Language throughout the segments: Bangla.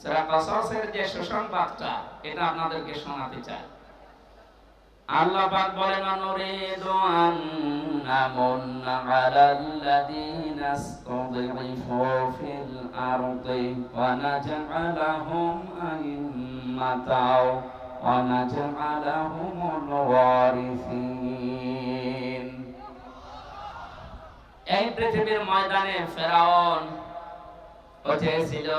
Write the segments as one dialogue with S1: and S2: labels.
S1: সূরা কসসের যে সুসংবাদটা এটা আপনাদেরকে শোনাতে চাই। আল্লাহ পাক বলেন, নুরিদু আন নামুন্না আলাল্লাযীনা ইসতুযইফু ফিল আরদি ওয়া নাজআলাহুম আইম্মাতাও ওয়া নাজআলাহুমুল ওয়ারিসিন। এই পৃথিবীর ময়দানে ফেরাউন চেয়েছিল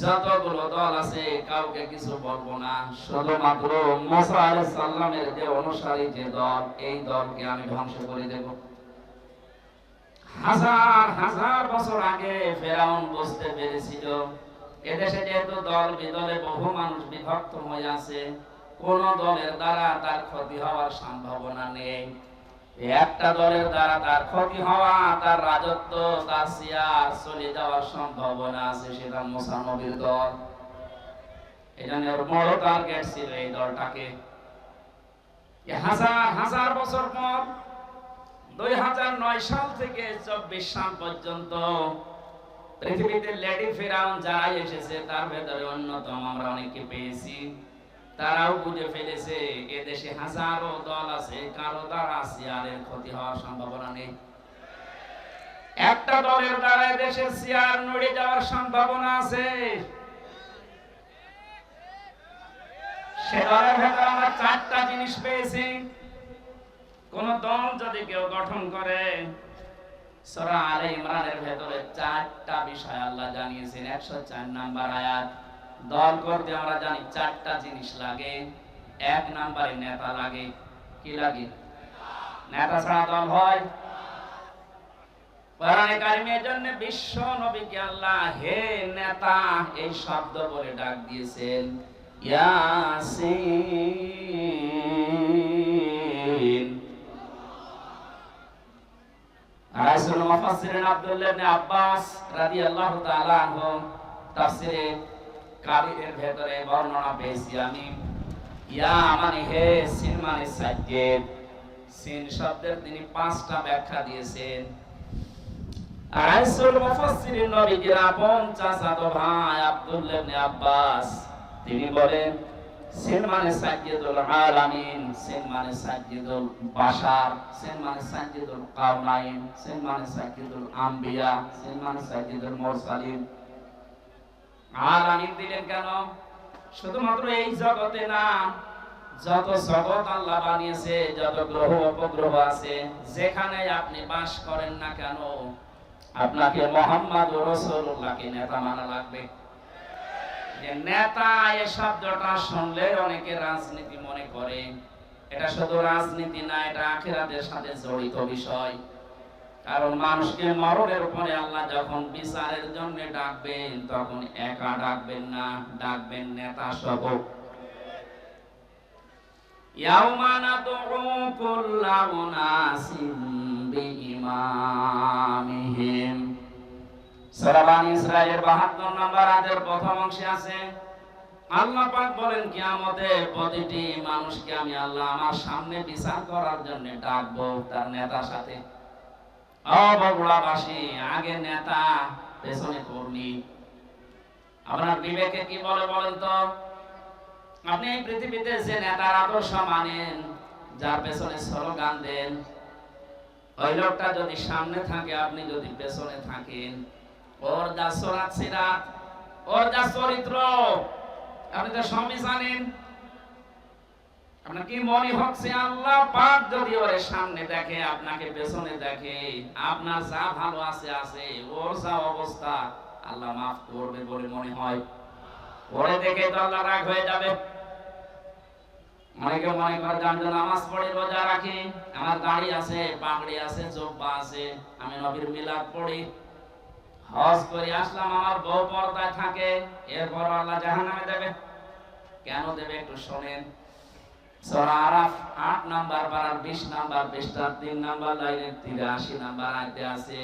S1: যতগুলো দল আছে কাউকে কিছু বলবো না, শুধুমাত্র মুসা আলাইহিস সালামের যে অনুসারী যে দল, এই দলকে আমি ধ্বংস করে দেব। হাজার হাজার বছর আগে ফেরাউন বুঝতে পেরেছিল এদেশে যেহেতু দল বিদলে বহু মানুষ বিভক্ত হয়ে আছে, কোন দলের দ্বারা তার ক্ষতি হওয়ার সম্ভাবনা নেই। একটা দলের দ্বারা তার ক্ষতি হওয়া, তার রাজত্ব, তার সিয়ার চলে যাওয়ার সম্ভাবনা আছে, সেটা মুসা নবীর দল। এজন্য ওর বড় টার্গেট ছিল এই দলটাকে। হাজার হাজার বছর পর 2009 সাল থেকে 24 সাল পর্যন্ত পৃথিবীতে লেডি ফেরাউন যারা এসেছে তার ভেতরে অন্যতম আমরা অনেককে পেয়েছি। তারাও বুঝে ফেলেছে এদেশে হাজারো দল আছে, কারো দ্বারা সিয়ারের ক্ষতি হওয়ার সম্ভাবনা নেই। একটা দলের দ্বারা এদেশের সিয়ার নড়ে যাওয়ার সম্ভাবনা আছে। সে দলের ভেতরে আমরা 4টা জিনিস পেয়েছি। কোন দল যদি কেউ গঠন করে, সূরা আলে ইমরানের ভেতরে 4টা বিষয় আল্লাহ জানিয়েছেন। 104 নাম্বার আয়াত। দল করতে আমরা জানি 4টা জিনিস লাগে। 1 নম্বরে নেতা লাগে। কি লাগে? নেতা ছাড়া দল হয়? কোরআনে কারিমের জন্য বিশ্ব নবীকে আল্লাহ হে নেতা এই শব্দ বলে ডাক দিয়েছেন। ইয়াসিন। রাসূল মুফাসসিরিন আব্দুল্লাহ ইবনে আব্বাস রাদিয়াল্লাহু তাআলা আনহু তাফসীরে কাবিরের ভেতরে বর্ণনা পেয়েছি আমি। ইয়া মানে হে, সিন মানে সাজ্জেদ। সিন শব্দের তিনি 5টা ব্যাখ্যা দিয়েছেন। রাসূল মুফাসসিরিন নবীজির আপন চাচাতো ভাই আব্দুল্লাহ ইবনে আব্বাস তিনি বলেন সিন মানে সাজ্জেদুল আলামিন, সিন মানে সাজ্জেদুল বাশার, সিন মানে সাজ্জেদুল কাওনাইন, সিন মানে সাজ্জেদুল আম্বিয়া, সিন মানে সাজ্জেদুল মুরসালিন। আলামিন দিলেন কেন? শুধুমাত্র এই জগতে না, যত জগৎ আল্লাহ বানিয়েছে, যত গ্রহ উপগ্রহ আছে, যেখানে আপনি বাস করেন না কেন, আপনাকে মুহাম্মদুর রাসূলুল্লাহকে নেতা মানা লাগবে। যে নেতা এই শব্দটা শুনলে অনেকে রাজনীতি মনে করে। এটা শুধু রাজনীতি না, এটা আখিরাতের সাথে জড়িত বিষয়। কারণ মানুষকে মরণের উপরে আল্লাহ যখন বিচারের জন্য ডাকবেন, তখন একা ডাকবেন না, ডাকবেন নেতা সহ। ইয়াউমা নাদউ কুল্লা উনাসিন বিইমামিহিম। সূরা বানী ইসরাঈলের 72 নম্বর আয়াতের প্রথম অংশে আছে আল্লাহ পাক বলেন কিয়ামতে প্রতিটি মানুষকে আমি আল্লাহ আমার সামনে বিচার করার জন্য ডাকবো তার নেতার সাথে। বগুড়াবাসী, আগে নেতা পেছনে কর্মী। আপনার বিবেকে কি বলে বলেন তো? আপনি এই পৃথিবীতে যে নেতার আদর্শ মানেন, যার পেছনে স্লোগান দেন, ওই লোকটা যদি সামনে থাকে, আপনি যদি পেছনে থাকেন, ওর যা সরাত সিরাত, ওর যা চরিত্র আপনি তো সবই জানেন। আপনার কি মনে হচ্ছে আল্লাহ পাক যদি ওর সামনে দেখে, আপনাকে পেছনে দেখে, আপনার যা ভালো আছে আছে, ওর যা অবস্থা আল্লাহ মাফ করবে বলে মনে হয়? ওরে দেখে তো আল্লাহ রাগ হয়ে যাবে। অনেকে মনে করে যে আমি তো নামাজ পড়ি, রোজা রাখি, আমার দাড়ি আছে, পাগড়ি আছে, জুব্বা আছে, আমি নবীর মিলাদ পড়ি, হজ করে আসলাম, আমার বউ পর্দায় থাকে, এরপর আল্লাহ জাহান্নামে দেবে। কেন দেবে একটু শোনেন। সূরা আরাফ 8 নাম্বার পারার 20 নাম্বার পৃষ্ঠার 3 নাম্বার লাইনের 83 নাম্বার আয়াতে আছে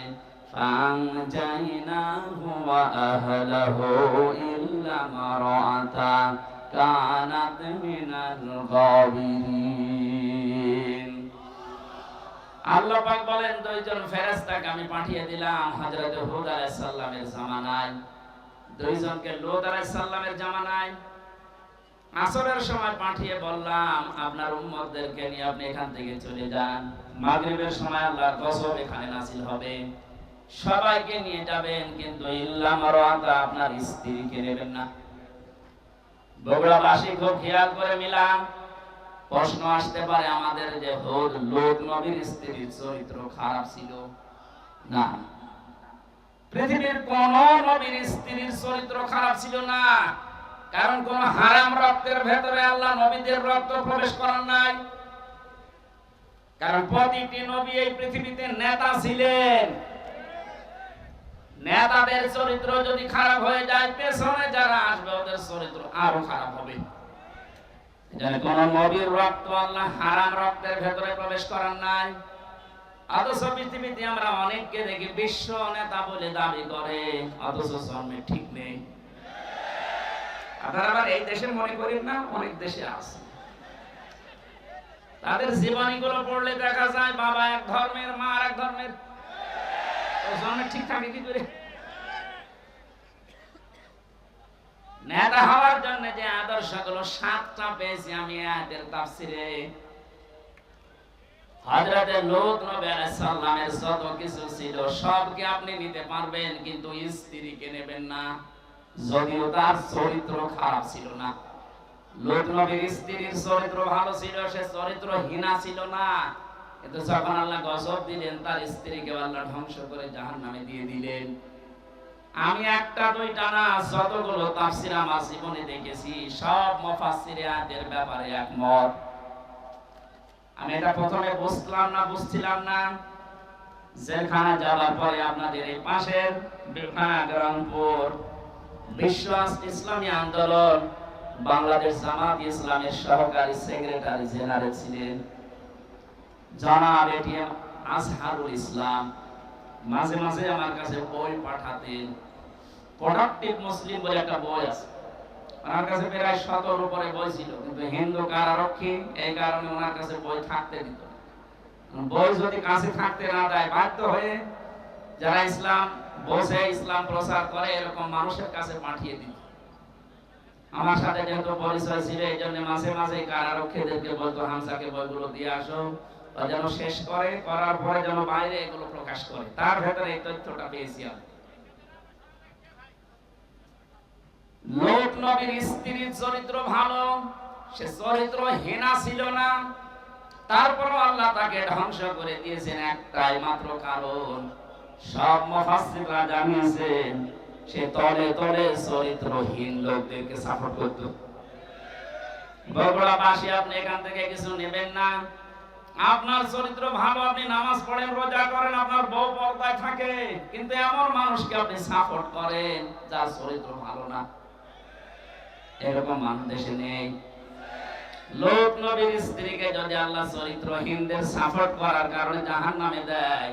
S1: ফাআনজাইনাহু ওয়া আহলাহু ইল্লা মারাতা কানাত মিনাল গাবিরিন। আল্লাহ পাক বলেন দুইজন ফেরেশতাকে আমি পাঠিয়ে দিলাম হযরত হুদ আলাইহিস সালামের জামানায়। দুইজনকে লূত আলাইহিস সালামের জামানায় আসরের সময় পাঠিয়ে বললাম আপনার উম্মতদেরকে নিয়ে আপনি এখান থেকে চলে যান, মাগরিবের সময় আল্লাহর গজব এখানে নাযিল হবে, সবাইকে নিয়ে যাবেন, কিন্তু ইল্লা মারওয়াতা আপনার স্ত্রীকে নেবেন না। বগুড়াবাসী খুব খেয়াল করে মিলাম। প্রশ্ন আসতে পারে আমাদের যে হুদ লূত নবীর স্ত্রীর চরিত্র খারাপ ছিল না, পৃথিবীর কোন নবীর স্ত্রীর চরিত্র খারাপ ছিল না, কারণ কোন হারাম রক্তের ভেতরে আল্লাহ নবীদের রক্ত প্রবেশ করার নাই। কারণ প্রতিটি নবী এই পৃথিবীতে নেতা ছিলেন, নেতাদের চরিত্র যদি খারাপ হয়ে যায় পেছনে যারা আসবে ওদের চরিত্র আরো খারাপ হবে। কোন নবীর রক্ত আল্লাহ হারাম রক্তের ভেতরে প্রবেশ করার নাই। অথচ পৃথিবীতে আমরা অনেককে দেখি বিশ্ব নেতা বলে দাবি করে, অথচ জন্মে ঠিক নেই। আপনারা আবার এই দেশের মনে করেন না, অনেক দেশে আছে। তাদের জীবনীগুলো পড়লে দেখা যায় বাবা এক ধর্মের, মা আর এক ধর্মের, জন্মে ঠিক থাকে কি করে? নেতা হওয়ার জন্য যে আদর্শগুলো 7টা পেয়েছি আমি আয়াতের তাফসিরে। হযরত লূত নবী আলাইহিস সালামের যত কিছু ছিল সবকে আপনি নিতে পারবেন, কিন্তু স্ত্রীকে নেবেন না, যদিও তার চরিত্র খারাপ ছিল না। লূত নবীর স্ত্রীর চরিত্র ভালো ছিল, সে চরিত্রহীনা ছিল না, কিন্তু যখন আল্লাহ গজব দিলেন তার স্ত্রীকে আল্লাহ ধ্বংস করে জাহান্নামে দিয়ে দিলেন। আমি একটা দুইটা না, যতগুলো তাফসীর আমার জীবনে দেখেছি সব মুফাসসিরে আয়াতের ব্যাপারে একমত। আমি এটা প্রথমে বুঝছিলাম না, জেলখানা যাওয়ার পরে আপনাদের এই পাশের রংপুর বিশ্ব ইসলামী আন্দোলন বাংলাদেশ জামাত ইসলামের সহকারী সেক্রেটারি জেনারেল ছিলেন জনাব এটিএম আজহারুল ইসলাম। মাঝে মাঝে আমার কাছে বই পাঠাতেন। প্রোডাক্টিভ মুসলিম বলে একটা বই আছে, ওনার কাছে প্রায় 100 উপরে বই ছিল, কিন্তু হিন্দু কারারক্ষী এই কারণে ওনার কাছে বই থাকতে দিত না। বই যদি কাছে থাকতে না দেয় বাধ্য হয়ে যারা ইসলাম বোঝে, ইসলাম প্রচার করে এরকম মানুষের কাছে পাঠিয়ে দিত। আমার সাথে যেহেতু পরিচয় ছিল এই জন্য মাঝে মাঝে কারারক্ষীদেরকে বলতো হামসাকে বইগুলো দিয়ে আসো, যেন শেষ করে, করার পরে যেন বাইরে এগুলো প্রকাশ করে। তার ভেতরে এই তথ্যটা পেয়েছি আমি। লূত নবীর স্ত্রীর চরিত্র ভালো, সে চরিত্রহীনা ছিল না, তারপরও আল্লাহ তাকে ধ্বংস করে দিয়েছেন একটাই মাত্র কারণ। সব মুফাসসিররা জানিয়েছেন সে তলে তলে চরিত্রহীন লোকদেরকে সাপোর্ট করত। বগুড়াবাসী আপনি এখান থেকে কিছু নেবেন না, আপনার চরিত্র ভালো, আপনি নামাজ পড়েন, রোজা করেন, আপনার বউ পর্দায় থাকে, কিন্তু এমন মানুষকে আপনি সাপোর্ট করেন যার চরিত্র ভালো না, এরকম মানুষ দেশে নেই। লূত নবীর স্ত্রীকে যদি আল্লাহ চরিত্রহীনদের সাপোর্ট করার কারণে জাহান্নামে দেয়,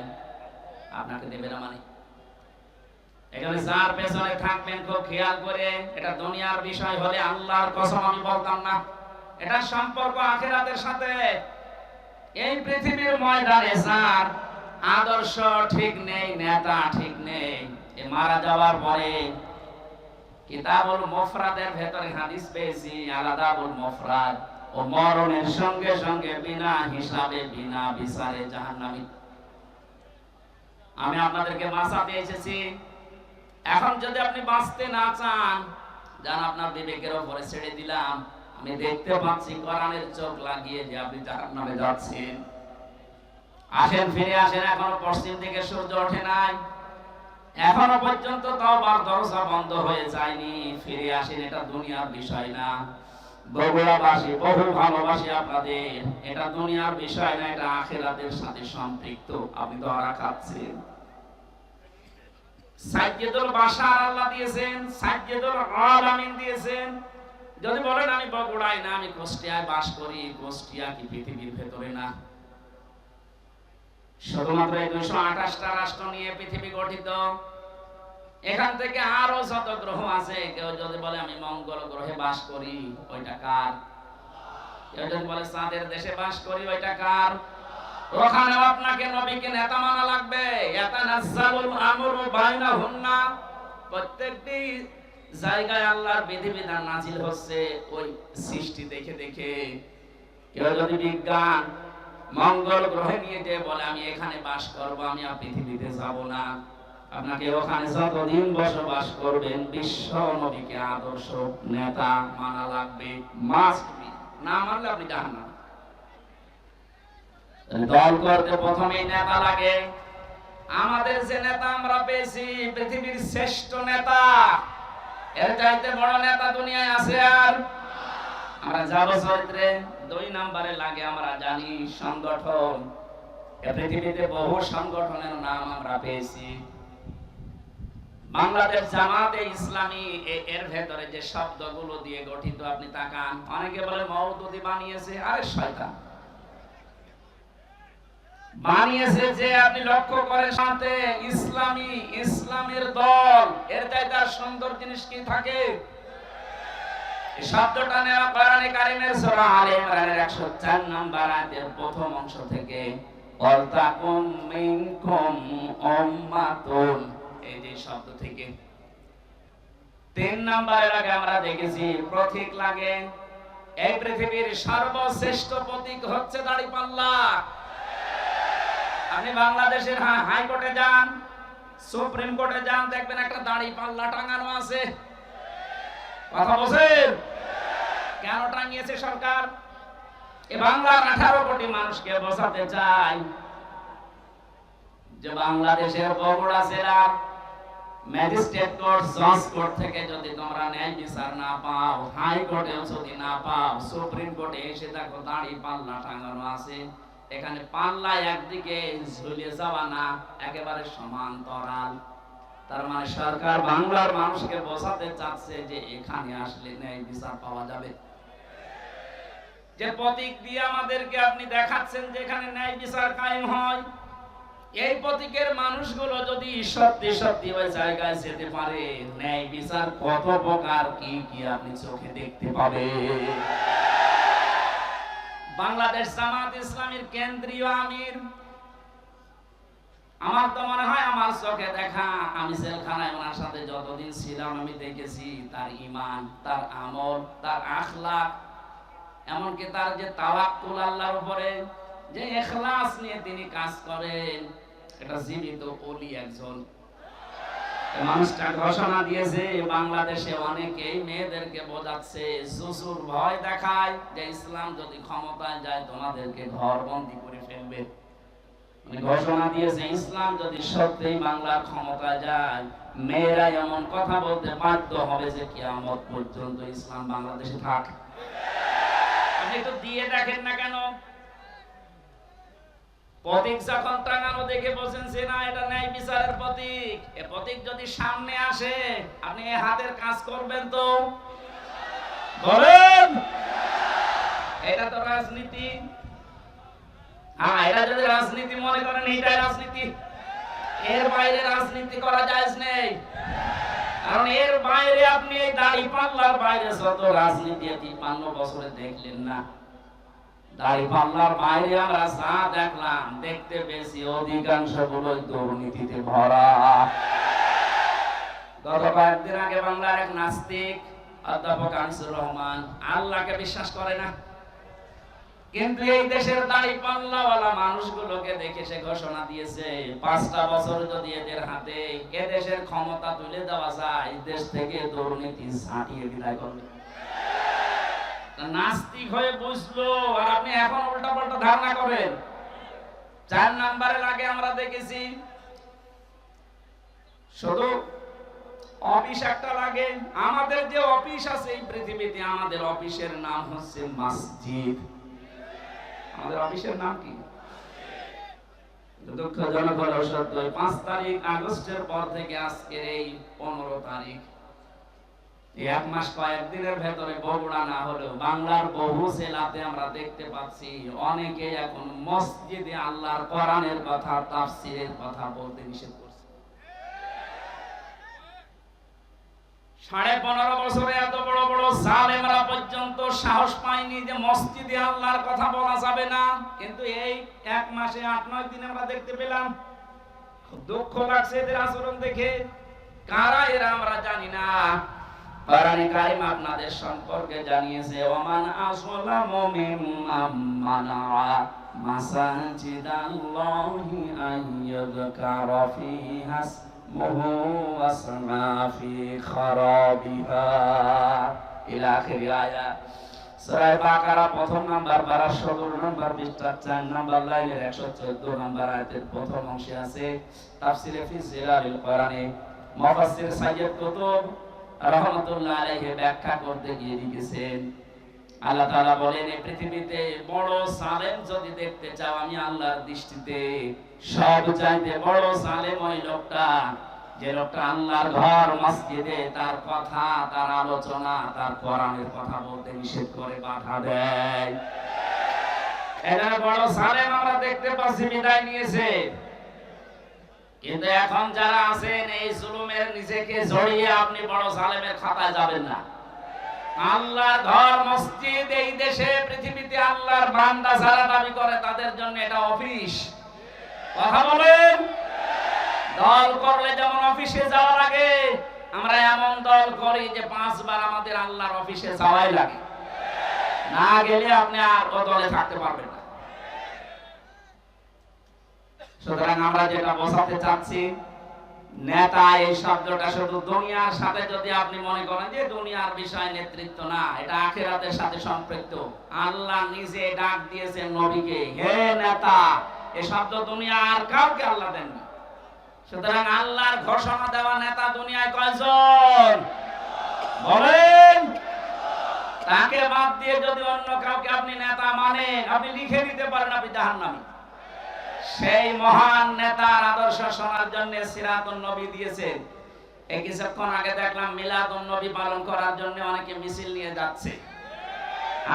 S1: আপনাকে দেবে না মানে? এখানে যার পেছনে থাকবেন খুব খেয়াল করে, এটা দুনিয়ার বিষয় হলে আল্লাহর কসম আমি বলতাম না, এটা সম্পর্ক আখিরাতের সাথে। এই পৃথিবীর ময়দানে যার আদর্শ ঠিক নেই, নেতা ঠিক নেই, এ মারা যাওয়ার পরে কিতাবুল মুফরাদের ভেতরে হাদিস পেয়েছি, আলাদাবুল মুফরাদ, ও মরণের সঙ্গে সঙ্গে বিনা হিসাবে বিনা বিচারে জাহান্নামী। আমি আপনাদেরকে বাঁচাতে এসেছি। এখন যদি আপনি বাঁচতে না চান, যান আপনার বিবেকের উপরে ছেড়ে দিলাম। আমি দেখতে পাচ্ছি কোরআনের চোখ লাগিয়ে যে আপনি জাহান্নামে যাচ্ছেন। আসেন, ফিরে আসেন, এখনো পশ্চিম দিকে সূর্য ওঠে নাই, এখনো পর্যন্ত তওবার দরজা বন্ধ হয়ে যায়নি। ফিরে আসেন, এটা দুনিয়ার বিষয় না। বগুড়াবাসী বহু ভালোবাসি আপনাদের, এটা দুনিয়ার বিষয় না, এটা আখিরাতের সাথে সম্পৃক্ত। আপনি ধরা খাচ্ছেন। সাইয়্যিদুল বাশার আল্লাহ দিয়েছেন, সাইয়্যিদুল আলামিন দিয়েছেন। যদি বলেন আমি বগুড়ায় না, আমি কুষ্টিয়ায় বাস করি, কুষ্টিয়া কি পৃথিবীর ভেতরে না? শুধুমাত্র এই 228টা রাষ্ট্র নিয়ে পৃথিবী গঠিত। এখান থেকে আরো যত গ্রহ আছে, কেউ যদি বলে আমি মঙ্গল গ্রহে বাস করি, ওইটা কার? কেউ যদি বলে চাঁদের দেশে বাস করি, ওইটা কার? ওখানেও আপনাকে নবীকে নেতা মানা লাগবে। ইয়াতানাজ্জালুল আমরু বাইনাহুন্না, প্রত্যেকটি জায়গায় আল্লাহর বিধিবিধান নাজিল হচ্ছে ওই সৃষ্টি দেখে দেখে। কেউ যদি বিজ্ঞান মঙ্গল গ্রহে নিয়ে যে বলে আমি এখানে বাস করব, আমি আর পৃথিবীতে যাব না, আপনাকে ওখানে যতদিন বসবাস করবেন বিশ্ব নবীকে আদর্শ নেতা মানা লাগবে, মাস্ট বি। না মানলে আপনি জাহান্নামে। দল করতে প্রথমেই নেতা লাগে। আমাদের যে নেতা আমরা পেয়েছি পৃথিবীর শ্রেষ্ঠ নেতা, এর চাইতে বড় নেতা দুনিয়ায় আছে আর? আমরা যাব চরিত্রে। 2 নম্বরে লাগে আমরা জানি সংগঠন। পৃথিবীতে বহু সংগঠনের নাম আমরা পেয়েছি। বাংলাদেশ জামাতে ইসলামী এর ভেতরে যে শব্দগুলো দিয়ে গঠিত আপনি তাকান। অনেকে বলে মওদুদি বানিয়েছে, আরে শয়তান বানিয়েছে। যে আপনি লক্ষ্য করেন সাথে ইসলামী, ইসলামের দল, এর চাইতে আর সুন্দর জিনিস কি থাকে? এই শব্দটা নেওয়া কোরআনে কারীমের সূরা আলে ইমরানের 104 নম্বর আয়াতের প্রথম অংশ থেকে। ওয়ালতাকুম মিনকুম উম্মাতুন, এই যে শব্দ থেকে। 3 নম্বরের আগে আমরা দেখেছি প্রতীক লাগে। এই পৃথিবীর সর্বশ্রেষ্ঠ প্রতীক হচ্ছে দাড়িপাল্লা। আপনি বাংলাদেশের হাইকোর্টে যান, সুপ্রিম কোর্টে যান, দেখবেন একটা দাড়িপাল্লা টাঙানো আছে। কথা বলেন কেন টাঙিয়েছে সরকার? এ বাংলার 18 কোটি মানুষকে বোঝাতে চায় যে বাংলাদেশের বগুড়া জেলার ম্যাজিস্ট্রেট কোর্ট, জজ কোর্ট থেকে যদি তোমরা ন্যায় বিচার না পাও, হাইকোর্টেও যদি না পাও, সুপ্রিম কোর্টে এসে দেখো দাড়িপাল্লা টাঙানো আছে। এখানে পাল্লা একদিকে ঝুলে যাওয়া না, একেবারে সমান্তরাল। তার মানে সরকার বাংলার মানুষকে বোঝাতে চাচ্ছে যে এখানে আসলে ন্যায় বিচার পাওয়া যাবে। যে প্রতীক দিয়ে আমাদেরকে আপনি দেখাচ্ছেন যে এখানে ন্যায় বিচার কায়েম হয়, এই প্রতীকের মানুষগুলো যদি সত্যি সত্যি ওই জায়গায় যেতে পারে, ন্যায় বিচার কত প্রকার কি কি আপনি চোখে দেখতে পাবেন। বাংলাদেশ জামাত ইসলামীর কেন্দ্রীয় আমির, আমার তো মনে হয় আমার চোখে দেখা, আমি জেলখানায় ওনার সাথে যতদিন ছিলাম আমি দেখেছি তার ঈমান, তার আমল, তার আখলাক, এমনকি তার যে তাওয়াক্কুল আল্লাহর উপরে, যে ইখলাস নিয়ে তিনি কাজ করেন, এটা জীবিত ওলি একজন। মানুষটা ঘোষণা দিয়েছে বাংলাদেশে অনেকেই মেয়েদেরকে বোঝাচ্ছে, জুজুর ভয় দেখায় যে ইসলাম যদি ক্ষমতায় যায় তোমাদেরকে ঘরবন্দি করে ফেলবে। ঘোষণা দিয়েছে ইসলাম যদি সত্যিই বাংলার ক্ষমতায় যায়, মেয়েরা এমন কথা বলতে বাধ্য হবে যে কিয়ামত পর্যন্ত ইসলাম বাংলাদেশে থাক। আপনি একটু দিয়ে দেখেন না কেন? প্রতীক যখন টাঙানো দেখে বলছেন যে না এটা ন্যায় বিচারের প্রতীক, এই প্রতীক যদি সামনে আসে আপনি এই হাতের কাজ করবেন তো? বলেন, এটা তো রাজনীতি। এটা যদি রাজনীতি মনে করেন, এইটাই রাজনীতি। এর বাইরে রাজনীতি করা জায়েজ নেই। কারণ এর বাইরে আপনি এই দাড়িপাল্লার বাইরে যত রাজনীতি 53 বছরে দেখলেন না, দাড়িপাল্লার বাইরে আমরা যা দেখলাম, দেখতে পেয়েছি অধিকাংশ গুলোই দুর্নীতিতে ভরা। গত কয়েকদিন আগে বাংলার এক নাস্তিক অধ্যাপক আনিসুর রহমান আল্লাহকে বিশ্বাস করে না, কিন্তু এই দেশের দাড়িপাল্লাওয়ালা মানুষগুলোকে দেখে সে ঘোষণা দিয়েছে 5টা বছর যদি এদের হাতে এ দেশের ক্ষমতা তুলে দেওয়া যায়, দেশ থেকে দুর্নীতি ছাঁটিয়ে বিদায় করবে। নাস্তিক হয়ে বুঝলো, আর আপনি এখন উল্টাপাল্টা ধারণা করেন। 4 নম্বরে লাগে আমরা দেখেছি শুধু অফিস একটা লাগে। আমাদের যে অফিস আছে এই পৃথিবীতে, আমাদের অফিসের নাম হচ্ছে মসজিদ। আমাদের অফিসের নাম কি? দুঃখজনক হলো সত্য, 5 তারিখ আগস্টের পর থেকে আজকের এই 15 তারিখ, এক মাস কয়েকদিনের ভেতরে বগুড়া না হলেও বাংলার বহু জেলাতে আমরা দেখতে পাচ্ছি অনেকে এখন মসজিদে আল্লাহর কোরআনের কথা, তাফসীরের কথা বলতে নিষেধ করছে। 15.5 বছরে এত বড় বড় জালেমরা পর্যন্ত সাহস পায়নি যে মসজিদে আল্লাহর কথা বলা যাবে না, কিন্তু এই 1 মাসে 8-9 দিনে আমরা দেখতে পেলাম। খুব দুঃখ লাগছে এদের আচরণ দেখে। কারা এরা আমরা জানি না, কোরআনে কারীম আপনাদের সম্পর্কে জানিয়েছে ওমান আসলামু মিম্মান মানাআ মাসাজিদাল্লাহি আইয়ুযকারা ফিহা ইসমুহু ওয়াসমা ফি খারাবিহা ইলা আখির আয়াত। সূরা বাকারা প্রথম নাম্বার পারা ১৭ নাম্বার পৃষ্ঠা ৪ নাম্বার লাইনের ১১৪ নাম্বার আয়াতের প্রথম অংশে আছে তাফসীরে ফি জিলালিল কোরআনে মুফাসসির সাইয়্যিদ কুতুব রাহমাতুল্লাহ আলাইহি ব্যাখ্যা করতে গিয়ে লিখেছেন আল্লাহ তাআলা বলেন এই পৃথিবীতে বড় জালেম যদি দেখতে চাও আমি আল্লাহর দৃষ্টিতে সবচাইতে বড় জালেম ওই লোকটা যে লোকটা আল্লাহর ঘর মসজিদে তার কথা তার আলোচনা তার কোরআনের কথা বলতে নিষেধ করে বাধা দেয়। এরা বড় জালেম আমরা দেখতে পাচ্ছি বিদায় নিয়েছে। কিন্তু এখন যারা আছেন এই জুলুমের নিজেকে জড়িয়ে আপনি বড় জালেমের খাতায় যাবেন না। আল্লাহর ঘর মসজিদ এই দেশে পৃথিবীতে আল্লাহর বান্দা যারা দাবি করে তাদের জন্য এটা অফিস। কথা বলেন। দল করলে যেমন অফিসে যাওয়ার আগে আমরা এমন দল করি যে 5 বার আমাদের আল্লাহর অফিসে যাওয়াই লাগে, না গেলে আপনি আর ও দলে থাকতে পারবেন না। সুতরাং আমরা যেটা বোঝাতে চাচ্ছি নেতা এই শব্দটা শুধু দুনিয়ার সাথে যদি আপনি মনে করেন যে দুনিয়ার বিষয় নেতৃত্ব না, এটা আখিরাতের সাথে সম্পৃক্ত। আল্লাহ নিজে ডাক দিয়েছেন নবীকে, হে নেতা। এই শব্দ দুনিয়ার কাউকে আল্লাহ দেননি। সুতরাং আল্লাহর ঘোষণা দেওয়া নেতা দুনিয়ায় কয়জন বলেন? তাকে বাদ দিয়ে যদি অন্য কাউকে আপনি নেতা মানেন আপনি লিখে দিতে পারেন আপনি জাহান্নামী। সেই মহান নেতার আদর্শ শোনার জন্য সিরাতুন নবী দিয়েছেন। এই কিছুক্ষণ আগে দেখলাম মিলাদুন নবী পালন করার জন্য অনেকে মিছিল নিয়ে যাচ্ছে।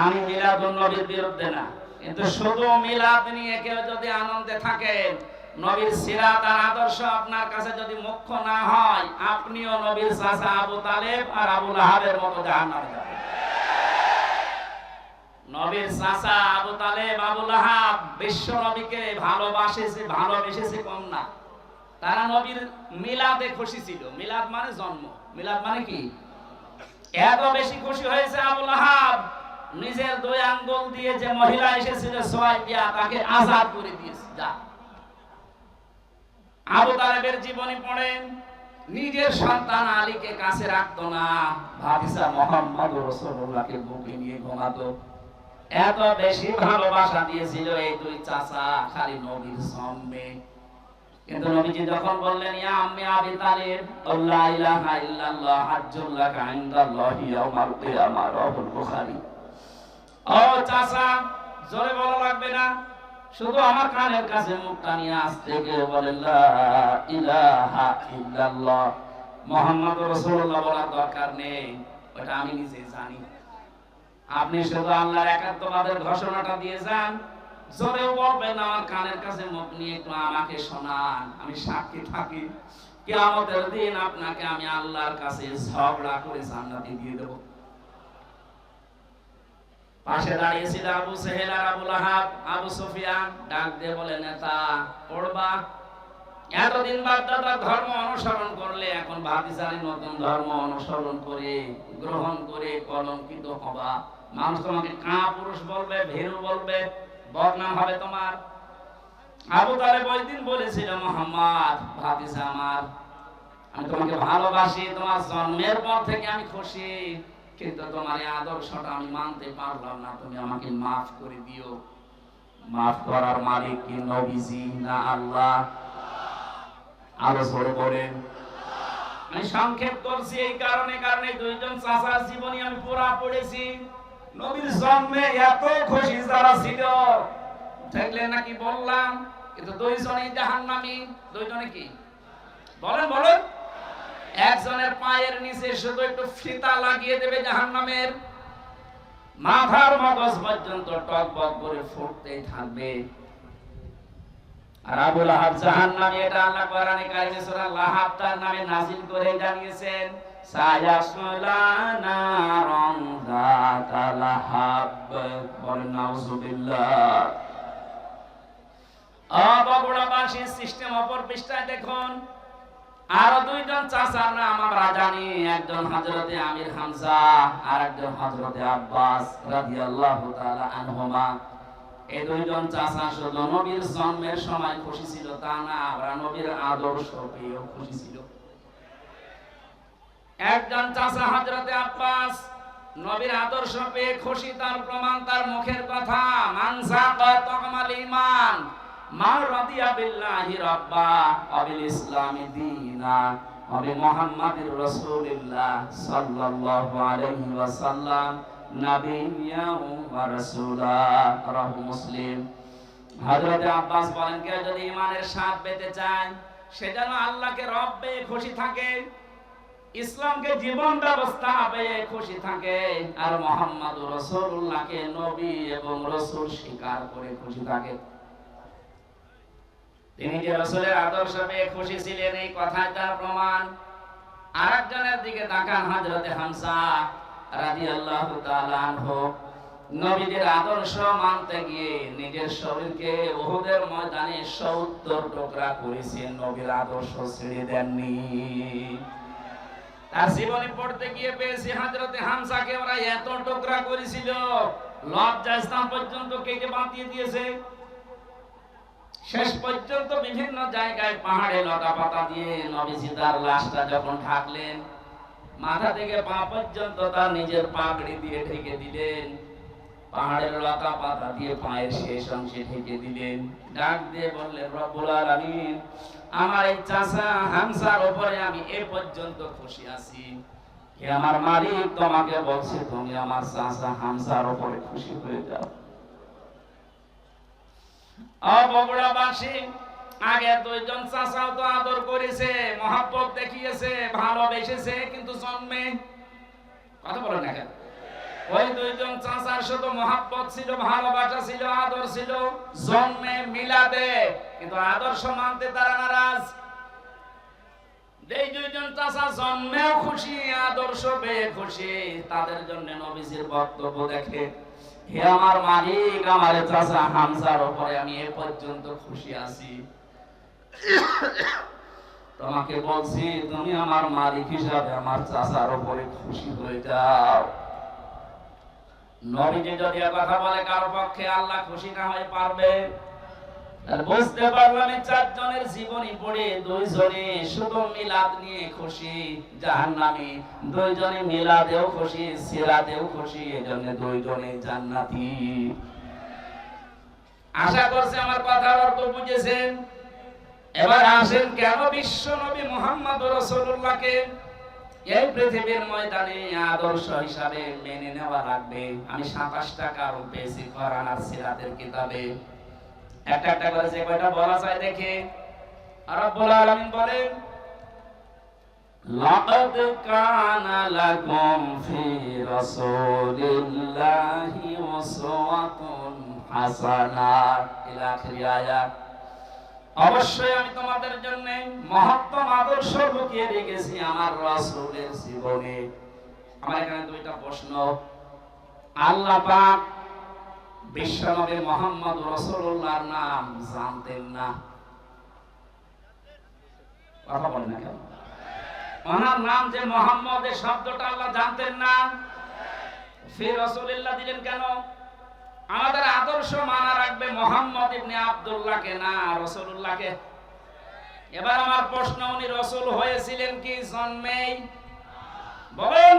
S1: আমি মিলাদুন নবীর বিরুদ্ধে না, কিন্তু শুধু মিলাদ নিয়ে কেউ যদি আনন্দে থাকেন, নবীর সিরাত আর আদর্শ আপনার কাছে যদি মুখ্য না হয়, আপনিও নবীর চাচা আবু তালেব আর আবু লাহাবের মতো জাহান্নামে যাবেন। নবীর চাচা আবু তালেব আবু লাহাব বিশ্ব নবীকে ভালোবেসেছে কম না। তারা নবীর মিলাদে খুশি ছিল। মিলাদ মানে জন্ম, মিলাদ মানে কি? এত বেশি খুশি হয়েছে আবু লাহাব নিজের 2 আঙ্গুল দিয়ে যে মহিলা এসেছিল সুয়াইয়া তাকে আযাদ করে দিয়েছে। যা আবু তালেবের জীবনী পড়েন, নিজের সন্তান আলীকে কাছে রাখতো না, ভাতিজা মুহাম্মদ রাসূলুল্লাহকে বুকে নিয়ে ঘুমাতো। এত বেশি ভালোবাসা দিয়েছিল এই 2 চাচা খালি নবীর জন্মে। কিন্তু নবীজি যখন বললেন ইয়া আম্মি আবি তালিব লা ইলাহা ইল্লাল্লাহ হাজ্জুল লাকা ইনদাল্লাহি ইয়াউমাল কিয়ামাহ রাহুল বুখারী। ও চাচা, জোরে বলা লাগবে না, শুধু আমার কানের কাছে মুখটা নিয়ে আসতে গিয়ে বলেন লা ইলাহা ইল্লাল্লাহ মুহাম্মাদুর রাসূলুল্লাহ বলার দরকার নেই, ওটা আমি নিজে জানি। আপনি শুধু আল্লাহর একাত্মবাদের ঘোষণাটা দিয়ে যান, জোরেও বলবেন আমার কানের কাছে মুখ নিয়ে একটু আমাকে শোনান, আমি সাক্ষী থাকি কিয়ামতের দিন আপনাকে আমি আল্লাহর কাছে ঝগড়া করে জান্নাতে দিয়ে দেব। পাশে দাঁড়িয়েছিল আবু সেহেল আর আবু লাহাব। আবু সুফিয়ান ডাক দিয়ে বলে নেতা পড়বা, এতদিন বাপদাদার ধর্ম অনুসরণ করলে এখন ভাতিজারি নতুন ধর্ম অনুসরণ করে গ্রহণ করে কলঙ্কিত হবা। মানুষ তোমাকে কাপুরুষ বলবে, ভীরু বলবে, বদনাম হবে তোমার। আবু তালেব ওই দিন বলেছিল মুহাম্মদ ভাতিজা আমার, আমি তোমাকে ভালোবাসি, তোমার জন্মের পর থেকে আমি খুশি, কিন্তু তোমার এই আদর্শটা আমি মানতে পারলাম না, তুমি আমাকে মাফ করে দিও। মাফ করার মালিক কি নবীজি না আল্লাহ? আরো জোরে বলেন। আমি সংক্ষেপ করছি এই কারণে 2জন চাচার জীবনী আমি পুরা পড়েছি। নবীর জন্মে এত খুশি যারা ছিল দেখলে নাকি বললাম, কিন্তু 2জনই জাহান্নামী। 2জনে কি বলেন বলেন? একজনের পায়ের নিচে শুধু একটু ফিতা লাগিয়ে দেবে জাহান্নামের, মাথার মগজ পর্যন্ত টকবক করে ফুটতেই থাকবে। আর আবু লাহাব জাহান্নামী, এটা আল্লাহ কোরআনে কারিমে সূরা লাহাব তার নামে নাযিল করে জানিয়েছেন সায়াসলা নারান যাতা লাহাব। বলেন নাউযুবিল্লাহ। বগুড়াবাসী সিস্টেম অপর পৃষ্ঠায় দেখুন আর দুইজন চাচার নাম আমরা জানি, একজন হযরতে আমির হামজা আর একজন হযরতে আব্বাস রাদিয়াল্লাহু তাআলা আনহুমা। এই দুইজন চাচা শুধু নবীর জন্মের সময় খুশি ছিল তা না, ওরা নবীর আদর্শ পেয়েও খুশি ছিল। একজন চাচা হযরতে আব্বাস নবীর আদর্শ পেয়ে খুশি, তার প্রমাণ তার মুখের কথা, মান সাকা তাকমাল ঈমান মা রাদিয়া বিল্লাহি রাব্বা ওয়া বিল ইসলামি দীনা ওয়া বি মুহাম্মাদির রাসূলিল্লাহ সাল্লাল্লাহু আলাইহি ওয়াসাল্লাম নাবিয়্যা ওয়া রাসূলা। রাহু মুসলিম। হযরতে আব্বাস বলেন, কেউ যদি ঈমানের স্বাদ পেতে চায় সে যেন আল্লাহকে রব পেয়ে খুশি থাকে, ইসলামকে জীবন ব্যবস্থা পেয়ে খুশি থাকে, আর মুহাম্মাদুর রাসূলুল্লাহকে নবী এবং রাসূল স্বীকার করে খুশি থাকে। তিনি যে রাসূলের আদর্শ পেয়ে খুশি ছিলেন এই কথাই তার প্রমাণ। আরেকজনের দিকে তাকান, হযরতে হামজা রাদিয়াল্লাহু তাআলা আনহু নবীদের আদর্শ মানতে গিয়ে নিজের শরীরকে উহুদের ময়দানে ৭০ টুকরা করেছেন, নবীর আদর্শ ছেড়ে দেননি। তার জীবনী পড়তে গিয়ে পেয়েছি হযরতে হামজাকে ওরা এত টুকরা করেছিল, লজ্জাস্থান পর্যন্ত কেটে বাঁধিয়ে দিয়েছে। শেষ পর্যন্ত বিভিন্ন জায়গায় পাহাড়ে লতা পাতা দিয়ে নবীজি তার লাশটা যখন ঢাকলেন, মাথা থেকে পা পর্যন্ত তার নিজের পাগড়ি দিয়ে ঢেকে দিলেন, পাহাড়ের লতা পাতা দিয়ে পায়ের শেষ অংশে ঢেকে দিলেন, ডাক দিয়ে বললেন, রব্বুল আলামিন, আমার এই চাচা হামজার উপরে আমি এ পর্যন্ত খুশি আছি, হে আমার মালিক, তোমাকে বলছে তুমি আমার চাচা হামজার উপরে খুশি হয়ে যাও। বগুড়াবাসী আগে দুইজন চাচাও তো আদর করেছে, মহব্বত দেখিয়েছে, ভালোবেসেছে, কিন্তু জন্মে কথা বলেন না কেন? ওই দুইজন চাচার শুধু মহব্বত ছিল, ভালোবাসা ছিল, আদর ছিল, জন্মে মিলাদে, কিন্তু আদর্শ মানতে তারা নারাজ। এই দুইজন চাচা জন্মেও খুশি, আদর্শ পেয়ে খুশি, তাদের জন্য নবীজির বক্তব্য দেখে, হে আমার মালিক, আমার চাচা হামজার উপরে আমি এ পর্যন্ত খুশি আছি, তোমাকে বলছি তুমি আমার মালিক হিসাবে আমার চাচার উপরে খুশি হয়ে যাও। নবীজি যদি কথা বলে কারো পক্ষে আল্লাহ খুশি না হয়ে পারবে? বুঝতে পারলাম এই চারজনের জীবনী পড়ে দুইজনে শুধু মিলাদ নিয়ে খুশি, জাহান্নামী, দুইজনে মিলাদেও খুশি, সিরাতেও খুশি, এজন্য দুইজনে জান্নাতি। আশা করছি আমার কথার অর্থ বুঝেছেন। এবার আসেন, কেন বিশ্ব নবী মুহাম্মদুর রাসূলুল্লাহকে এই পৃথিবীর ময়দানে আদর্শ হিসাবে মেনে নেওয়া লাগবে? আমি ২৭টা কারণ পেয়েছি কোরআন আর সিরাতের কিতাবে। একটা একটা করে যে কয়টা বলা যায় দেখে। রব্বুল আলামিন বলেন, লাকাদ কানা লাকুম ফি রাসূলিল্লাহি উসওয়াতুন হাসানাহ ইলা আখির আয়াত। অবশ্যই আমি তোমাদের জন্য মহত্তম আদর্শ লুকিয়ে রেখেছি আমার রাসূলের জীবনে। আমার এখানে দুইটা প্রশ্ন। আল্লাহ পাক বিশ্বনবী মুহাম্মদ রাসূলুল্লাহর নাম জানতেন না? কথা বলেন না কেন? ওনার নাম যে মুহাম্মদ, এই শব্দটা আল্লাহ জানতেন না? ফি রাসূলিল্লাহ দিলেন কেন? আমাদের আদর্শ মানা রাখবে মুহাম্মদ ইবনে আব্দুল্লাহকে না রাসূলুল্লাহকে। এবার আমার প্রশ্ন, উনি রাসূল হয়েছিলেন কি জন্মেই? বলেন।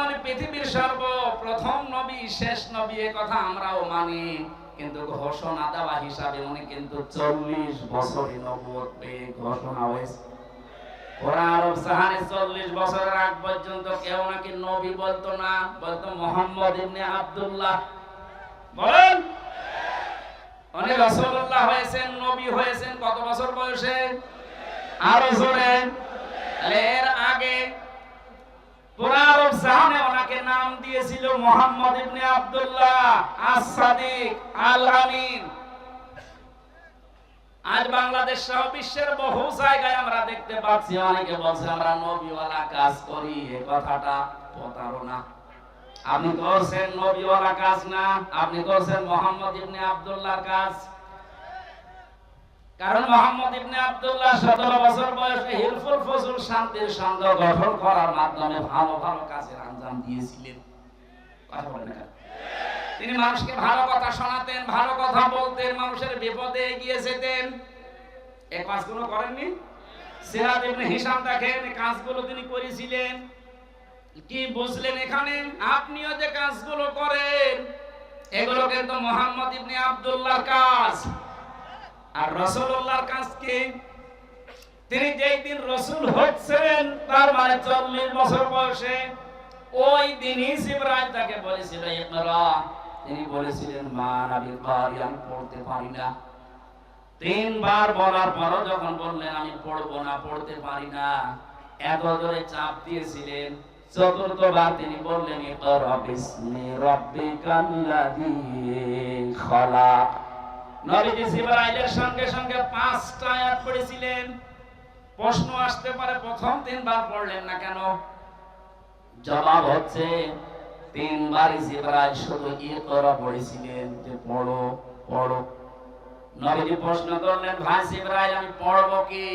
S1: উনি পৃথিবীর সর্বপ্রথম নবী, শেষ নবী, এ কথা আমরাও মানি, কিন্তু ঘোষণা দেওয়া হিসাবে উনি কিন্তু ৪০ বছরই নবুয়ত পেয়ে ঘোষণা হয়েছে। কোরআন আরব জাহানে ৪০ বছরের আগ পর্যন্ত কেউ নাকি নবী বলতো না, বলতো মুহাম্মদ ইবনে আব্দুল্লাহ। বলেন। উনি রাসূলুল্লাহ হয়েছেন, নবী হয়েছেন কত বছর বয়সে? আরো জোরে। এর আগে পুরা আরব জাহানে ওনাকে নাম দিয়েছিল মুহাম্মদ ইবনে আব্দুল্লাহ আস-সাদিক আল-আমিন। আজ বাংলাদেশ সহ বিশ্বের বহু জায়গায় আমরা দেখতে পাচ্ছি অনেকে বলছে আমরা নবীওয়ালা কাজ করি। এই কথাটা প্রতারণা। আপনি করছেন নবীওয়ালা কাজ না, আপনি করছেন মুহাম্মদ ইবনে আব্দুল্লাহর কাজ। কারণ মুহাম্মদ ইবনে আব্দুল্লাহ 17 বছর বয়সে হিলফুল ফুজুল শান্তির সংঘ গঠন করার মাধ্যমে ভালো ভালো কাজের আঞ্জাম দিয়েছিলেন। কথা বলেন না? তিনি মানুষকে ভালো কথা শোনাতেন, ভালো কথা বলতেন, মানুষের বিপদে এগিয়ে যেতেন। এই কাজগুলো করেননি? সিরাজ ইবনে হিশাম দেখেন এই কাজগুলো তিনি করেছিলেন। কি বুঝলেন এখানে? আপনিও যে কাজগুলো করেন এগুলো কিন্তু মুহাম্মদ ইবনে আব্দুল্লাহর কাজ। আর রাসূলুল্লাহর কাজ কি? তিনি যেই দিন রাসূল হচ্ছেন তার মানে 40 বছর বয়সে, ওই দিনই জিবরাইল তাকে বলেছিল ইকরা। তিনি বলেছিলেন মা নবী কারি, আমি পড়তে পারি না। 3 বার বলার পরও যখন বললেন আমি পড়বো না, পড়তে পারি না, এত জোরে চাপ দিয়েছিলেন, 4বার তিনি বললেন ইকরা বিসমি রাব্বিকাল্লাযী খালাক। নবীজি জিবরাইলের সঙ্গে সঙ্গে 5টা আয়াত পড়েছিলেন। প্রশ্ন আসতে পারে প্রথম 3 বার পড়লেন না কেন? জবাব হচ্ছে 3 বারই জিবরাইল শুধু ইকরা পড়েছিলেন, যে পড়ো পড়ো। নবীজি প্রশ্ন করলেন ভাই জিবরাইল আমি পড়বো কি?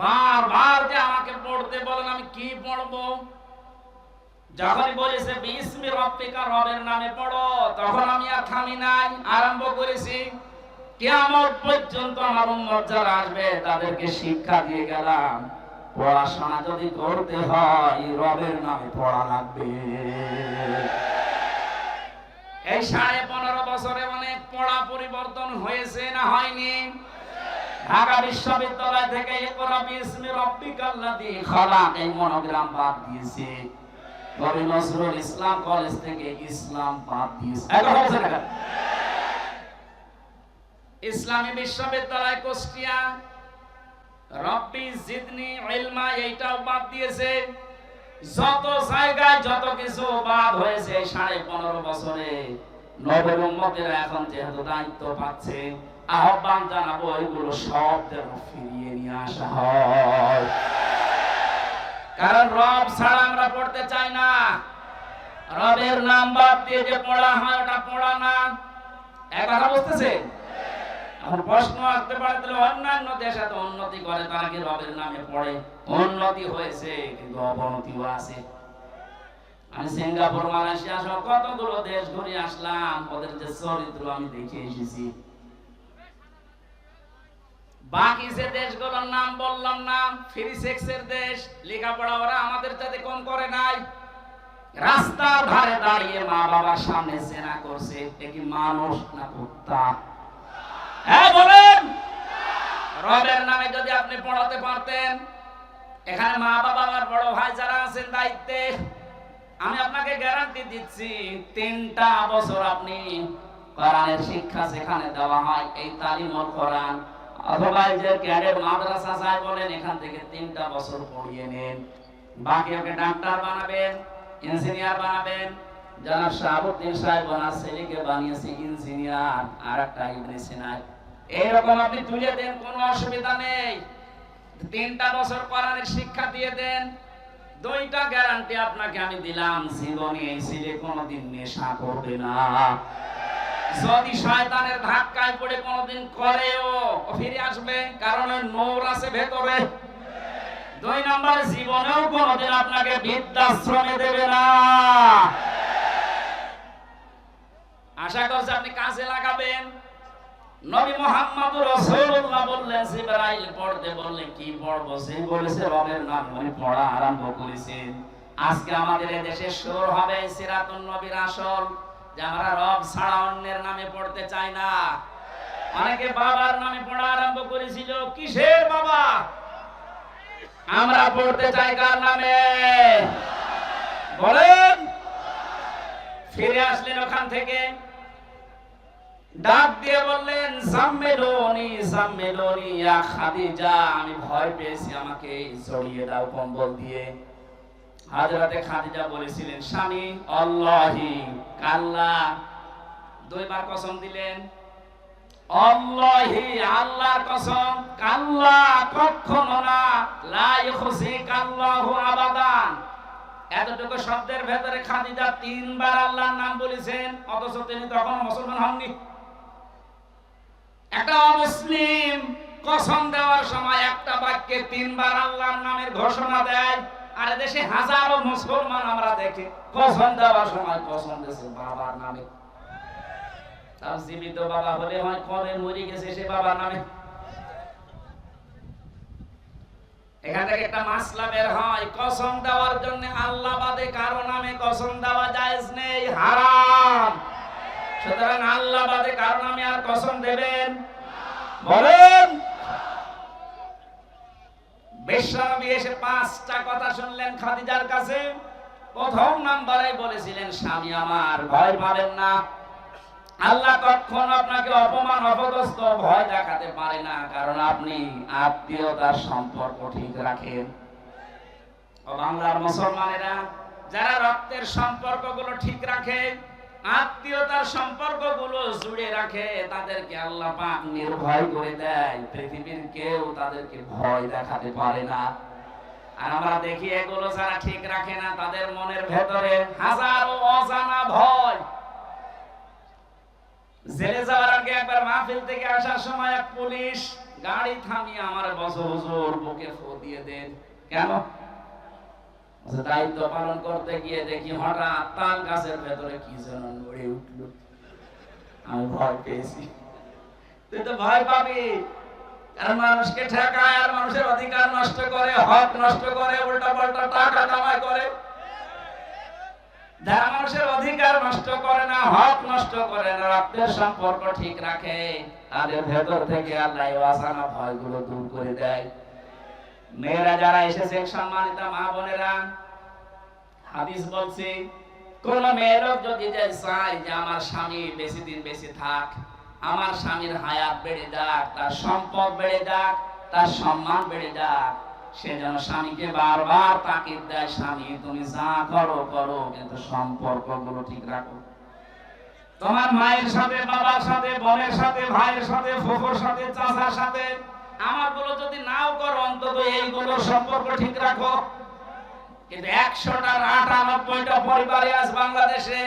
S1: বারবার যে আমাকে পড়তে বলেন, আমি কি পড়বো? যখনই বলেছে বিসমি রাব্বিকা, রবের নামে পড়ো, তখন আমি আর থামি নাই, আরম্ভ করেছি। কিয়ামত পর্যন্ত আমার উম্মত যারা আসবে তাদেরকে শিক্ষা দিয়ে গেলাম, পড়াশোনা যদি করতে হয় রবের নামে পড়া লাগবে। এই 15.5 বছরে অনেক পড়া পরিবর্তন হয়েছে না হয়নি? ঢাকা বিশ্ববিদ্যালয় থেকে ইকরা বিসমি রাব্বিকাল্লাযী খালাক এই মনোগ্রাম বাদ দিয়েছে। কবি নজরুল ইসলাম কলেজ থেকে ইসলাম বাদ দিয়েছে। ইসলামী বিশ্ববিদ্যালয় কুষ্টিয়া রব্বি জিদনি ইলমা এইটাও বাদ দিয়েছে। যত জায়গায় যত কিছু বাদ হয়েছে 15.5 বছরে, নবীর উম্মতেরা এখন যেহেতু দায়িত্ব পাচ্ছে, আহ্বান জানাবো এগুলো সব যেন ফিরিয়ে নিয়ে আসা হয়। কারণ রব ছাড়া আমরা পড়তে চাই না। রবের নাম বাদ দিয়ে যে পড়া হয় ওটা পড়া না। এক কথা বুঝতেছে? এখন প্রশ্ন আসতে পারে তাহলে অন্যান্য দেশে তো উন্নতি করে, তারা কি রবের নামে পড়ে? উন্নতি হয়েছে কিন্তু অবনতিও আছে। আমি সিঙ্গাপুর, মালয়েশিয়া সহ কতগুলো দেশ ঘুরে আসলাম, ওদের যে চরিত্র আমি দেখে এসেছি। বাকি যে দেশগুলোর নাম বললাম না, ফ্রি সেক্সের দেশ, লেখাপড়া ওরা আমাদের সাথে কম করে নাই। রাস্তার ধারে দাঁড়িয়ে মা বাবার সামনে জেনা করছে, এ কি মানুষ না কুত্তা? হ্যাঁ বলেন। রবের নামে যদি আপনি পড়াতে পারতেন, এখানে মা বাবা আর বড় ভাই যারা আছেন দায়িত্বে, আমি আপনাকে গ্যারান্টি দিচ্ছি 3টা বছর আপনি কোরআনের শিক্ষা যেখানে দেওয়া হয়, এই তালিমুল কোরআন অথবা যে ক্যাডেট মাদ্রাসা চাই বলেন, এখান থেকে 3টা বছর পড়িয়ে নেন। বাকি ওকে ডাক্তার বানাবেন, ইঞ্জিনিয়ার বানাবেন। জনাব শাহাবুদ্দিন সাহেব ওনার ছেলেকে বানিয়েছে ইঞ্জিনিয়ার, আর একটা ইবনে সিনা। এইরকম আপনি তুলে দেন, কোনো অসুবিধা নেই। 3টা বছর কোরআনের শিক্ষা দিয়ে দেন, 2টা গ্যারান্টি আপনাকে আমি দিলাম, জীবনে এই ছেলে কোনোদিন নেশা করবে না। যদি শয়তানের ধাক্কায় পড়ে কোনোদিন করেও ফিরে আসবে, কারণ নূর আছে ভেতরে। 2 নম্বরে জীবনেও কোনোদিন আপনাকে বৃদ্ধাশ্রমে দেবে না। আশা করছি আপনি কাজে লাগাবেন। নবী মুহাম্মদুর রাসূলুল্লাহ বললেন জিবরাইল পড়তে বললে কি পড়বো? সে বলেছে রবের নাম ধরে পড়া আরম্ভ করেছেন। আজকে আমাদের এই দেশে শুরু হবে সিরাতুন নবীর আসর, যে আমরা রব ছাড়া অন্যের নামে পড়তে চাই না। অনেকে বাবার নামে পড়া আরম্ভ করেছিল। কিসের বাবা? আমরা পড়তে চাই কার নামে? বলেন। ফিরে আসলেন ওখান থেকে, ডাক দিয়ে বললেন জাম্মিলুনি জাম্মিলুনি ইয়া খাদিজা, আমি ভয় পেয়েছি, আমাকে জড়িয়ে দাও কম্বল দিয়ে। হযরতে খাদিজা বলেছিলেন স্বামী আল্লাহি কাল্লা, 2 বার কসম দিলেন, আল্লাহি আল্লাহর কসম, কাল্লা কখনো না, লা ইখজিকাল্লাহু আবাদান। এতটুকু শব্দের ভেতরে খাদিজা 3 বার আল্লাহর নাম বলেছেন, অথচ তিনি তখন মুসলমান হননি। একটা অমুসলিম কসম দেওয়ার সময় একটা বাক্যে 3 বার আল্লাহর নামের ঘোষণা দেয়। আর দেশে হাজারো মুসলমান আমরা দেখি কসম দেওয়ার সময় কসম দিয়েছে বাবার নামে। তার জীবিত বাবা হলে হয় কবে মরে গেছে সে বাবার নামে। এখান থেকে একটা মাসলা বের হয়, কসম দেওয়ার জন্য আল্লাহ বাদে কারো নামে কসম দেওয়া জায়েজ নেই, হারাম। সুতরাং আল্লাহ বাদে কারো নামে আর কসম দেবেন বলেন। বিশ্বনবী এসে 5টা কথা শুনলেন খাদিজার কাছে। প্রথম নাম্বারে বলেছিলেন, স্বামী আমার ভয় পাবেন না, আল্লাহ কখনো আপনাকে অপমান অপদস্থ ভয় দেখাতে পারে না, কারণ আপনি আত্মীয়তার সম্পর্ক ঠিক রাখেন। ও বাংলার মুসলমানেরা, যারা রক্তের সম্পর্কগুলো ঠিক রাখে, আত্মীয়তার সম্পর্কগুলো জুড়ে রাখে, তাদেরকে আল্লাহ পাক নির্ভয় করে দেয়। পৃথিবীর কেউ তাদেরকে ভয় দেখাতে পারে না। আর আমরা দেখি এগুলো যারা ঠিক রাখে না, তাদের মনের ভেতরে হাজারো অজানা ভয়। জেলে যাওয়ার আগে একবার মাহফিল থেকে আসার সময় এক পুলিশ গাড়ি থামিয়ে আমার বছর হুজুর বুকে ফু দিয়ে দেন। কেন? দায়িত্ব পালন করতে গিয়ে দেখি হঠাৎ তাল গাছের ভেতরে কি যেন নড়ে উঠলো। আমি ভয় পেয়েছি। তুই তো ভয় পাবি, কারণ মানুষকে ঠেকায় আর মানুষের অধিকার নষ্ট করে, হক নষ্ট করে, উল্টা পাল্টা টাকা কামাই করে। যারা মানুষের অধিকার নষ্ট করে না, হক নষ্ট করে না, রক্তের সম্পর্ক ঠিক রাখে, তাদের ভেতর থেকে আল্লাহ অজানা ভয়গুলো দূর করে দেয়। মেয়েরা যারা এসেছেন, সম্মানিত মা বোনেরা, হাদিস বলছে, কোন মেয়ের যদি চায় যে আমার স্বামী বেশি দিন বেশি থাক, আমার স্বামীর হায়াত বেড়ে যাক, তার সম্পদ বেড়ে যাক, তার সম্মান বেড়ে যাক, সে যেন স্বামীকে বারবার তাকিদ দেয়, স্বামী তুমি যা করো করো, কিন্তু সম্পর্কগুলো ঠিক রাখো। তোমার মায়ের সাথে, বাবার সাথে, বোনের সাথে, ভাইয়ের সাথে, ফুফুর সাথে, চাচার সাথে আমারগুলো যদি নাও করো, অন্তত এইগুলো সম্পর্ক ঠিক রাখো। কিন্তু 100টার 98টা পরিবারে আজ বাংলাদেশে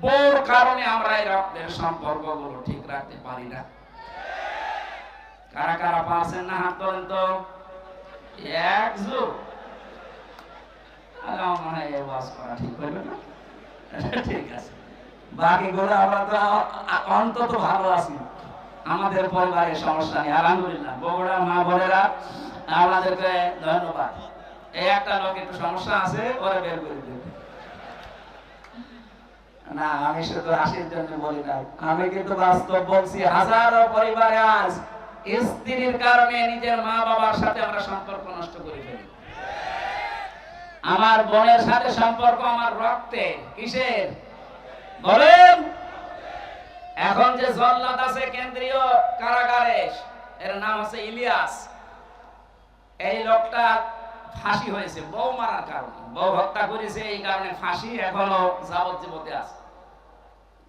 S1: বউর কারণে আমরা এই রক্তের সম্পর্কগুলো ঠিক রাখতে পারি না। কারা কারা পারছেন না হাত তোলেন তো। ঠিক আছে, বাকি গুলো আমরা তো অন্তত ভালো আছি, আমাদের পরিবারের সমস্যা নেই, আলহামদুলিল্লাহ। বগুড়া মা বোনেরা আমাদেরকে ধন্যবাদ। এই একটা লোক একটু সমস্যা আছে, ওরা বের করে দেবে না, আমি শুধু হাসির জন্য বলি না, আমি কিন্তু বাস্তব বলছি। হাজারো পরিবারে আজ স্ত্রীর কারণে নিজের মা বাবার সাথে আমরা সম্পর্ক নষ্ট করে ফেলি। আমার বোনের সাথে সম্পর্ক আমার রক্তে, কিসের বলেন? এখন যে জল্লাদ আছে কেন্দ্রীয় কারাগারে, এর নাম আছে ইলিয়াস। এই লোকটা ফাঁসি হয়েছে বউ মারার কারণে, বউ হত্যা করেছে, এই কারণে ফাঁসি, এখনো যাবজ্জীবনে আছে।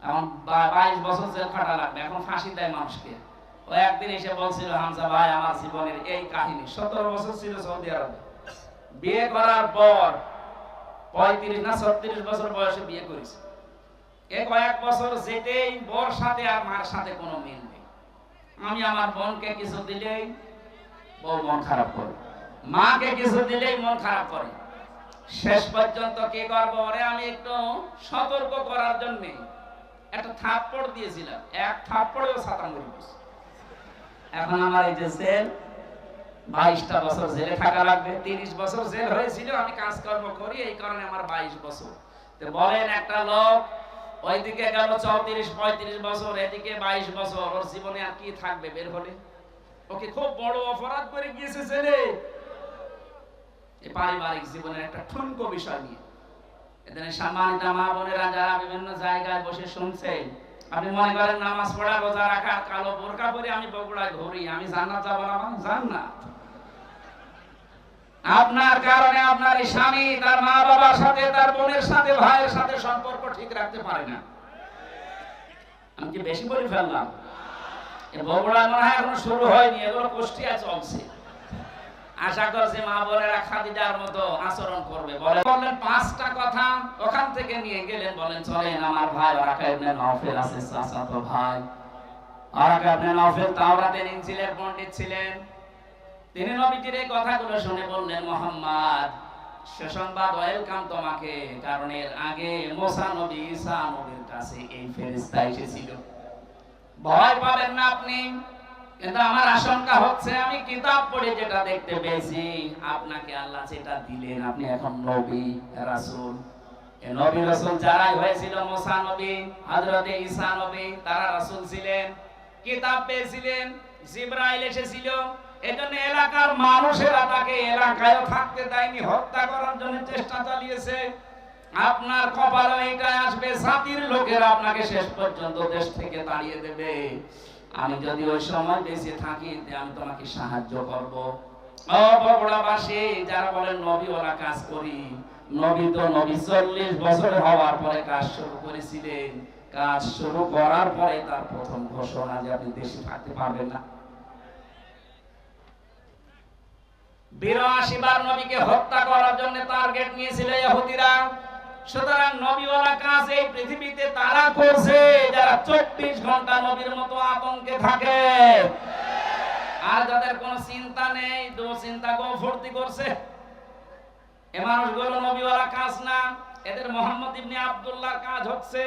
S1: এখন 22 বছর জেল খাটা লাগবে, এখন ফাঁসি দেয় মানুষকে। ও একদিন এসে বলছিল, হামজা ভাই আমার জীবনের এই কাহিনী। 17 বছর ছিল সৌদি আরবে, বিয়ে করার পর 35 না 36 বছর বয়সে বিয়ে করেছে। কয়েক বছর যেতেই বউর সাথে আর মার সাথে কোনো মিল নেই। আমি আমার বোনকে কিছু দিলেই বউ মন খারাপ করে, মাকে কিছু দিলেই মন খারাপ করে। শেষ পর্যন্ত কি করবো, ওরে আমি একটু সতর্ক করার জন্য একটা থাপ্পড় দিয়েছিলাম, এক থাপ্পড়েও ছাতা মরে গেছে। এখন আমার এই যে জেল, 22টা বছর জেলে থাকা লাগবে। 30 বছর জেল হয়েছিল, আমি কাজকর্ম করি, এই কারণে আমার 22 বছর। তো বলেন, একটা লোক ওইদিকে গেল 34-35 বছর, এদিকে 22 বছর, ওর জীবনে আর কি থাকবে বের হলে? ওকে খুব বড় অপরাধ করে গিয়েছে ছেলে। এই পারিবারিক জীবনের একটা ঠুনকো বিষয় নিয়ে এখানে সম্মানিত মা বোনেরা যারা বিভিন্ন জায়গায় বসে শুনছেন, আপনি মনে করেন নামাজ পড়া, রোজা রাখা, কালো বোরকা পরে আমি বগুড়ায় ঘুরি, আমি জান্নাত যাব না? মানে জান্নাত আপনার কারণে আপনার স্বামী তার মা বাবার সাথে, তার বোনের সাথে, ভাইয়ের সাথে সম্পর্ক ঠিক রাখতে পারে না। আমি কি বেশি বলে ফেললাম? বগুড়ায় মনে হয় এখনো শুরু হয়নি, এগুলো কুষ্টিয়া চলছে। আশা করছি মা বোনেরা খাদিজার মতো আচরণ করবে। বললেন 5টা কথা, ওখান থেকে নিয়ে গেলেন, বলেন চলেন আমার ভাই ওয়ারাকা ইবনে নওফেল আছে, চাচাতো ভাই, ওরাকা ইবনে নওফল তাওরাতের ইনজিলের পণ্ডিত ছিলেন। তিনি নবীজির এই কথাগুলো শুনে বললেন, মুহাম্মদ সুসংবাদ, ওয়েলকাম তোমাকে, কারণ এর আগে মুসা নবী ঈসা নবীর কাছে এই ফেরেশতা এসেছিল। ভয় পাবেন না আপনি, কিন্তু আমার আশঙ্কা হচ্ছে আমি কিতাব পড়ে যেটা দেখতে পেয়েছি, আপনাকে আল্লাহ যেটা দিলেন, আপনি এখন নবী রাসূল। এই নবী রাসূল যারাই হয়েছিল, মুসা নবী, হযরত ঈসা নবী, তারা রাসূল ছিলেন, কিতাব পেয়েছিলেন, জিবরাইল এসেছিল। এজন্য এলাকার মানুষেরা তাকে এলাকায় থাকতে দেয়নি, হত্যা করার জন্য চেষ্টা চালিয়েছে। আপনার কপালে এটা আসবে, জাতির লোকেরা আপনাকে শেষ পর্যন্ত দেশ থেকে তাড়িয়ে দেবে। আমি যদি ওই সময় বেঁচে থাকি, আমি তোমাকে সাহায্য করব। ও বগুড়াবাসী যারা বলেন নবী ওরা কাজ করি, নবী তো নবী 40 বছর হওয়ার পরে কাজ শুরু করেছিলেন। কাজ শুরু করার পরে তার প্রথম ঘোষণা যে আপনি দেশে থাকতে পারবেন না। 82 বার নবীকে হত্যা করার জন্য টার্গেট নিয়েছিল ইহুদিরা। সুতরাং নবীওয়ালা কাজ এই পৃথিবীতে তারা করছে যারা 24 ঘন্টা নবীর মতো আতঙ্কে থাকে, আর যাদের কোনো চিন্তা নেই, দুশ্চিন্তা গফরতি করছে। এ মানুষগুলো নবীওয়ালা কাজ না, এদের মোহাম্মদ ইবনে আব্দুল্লাহর কাজ হচ্ছে।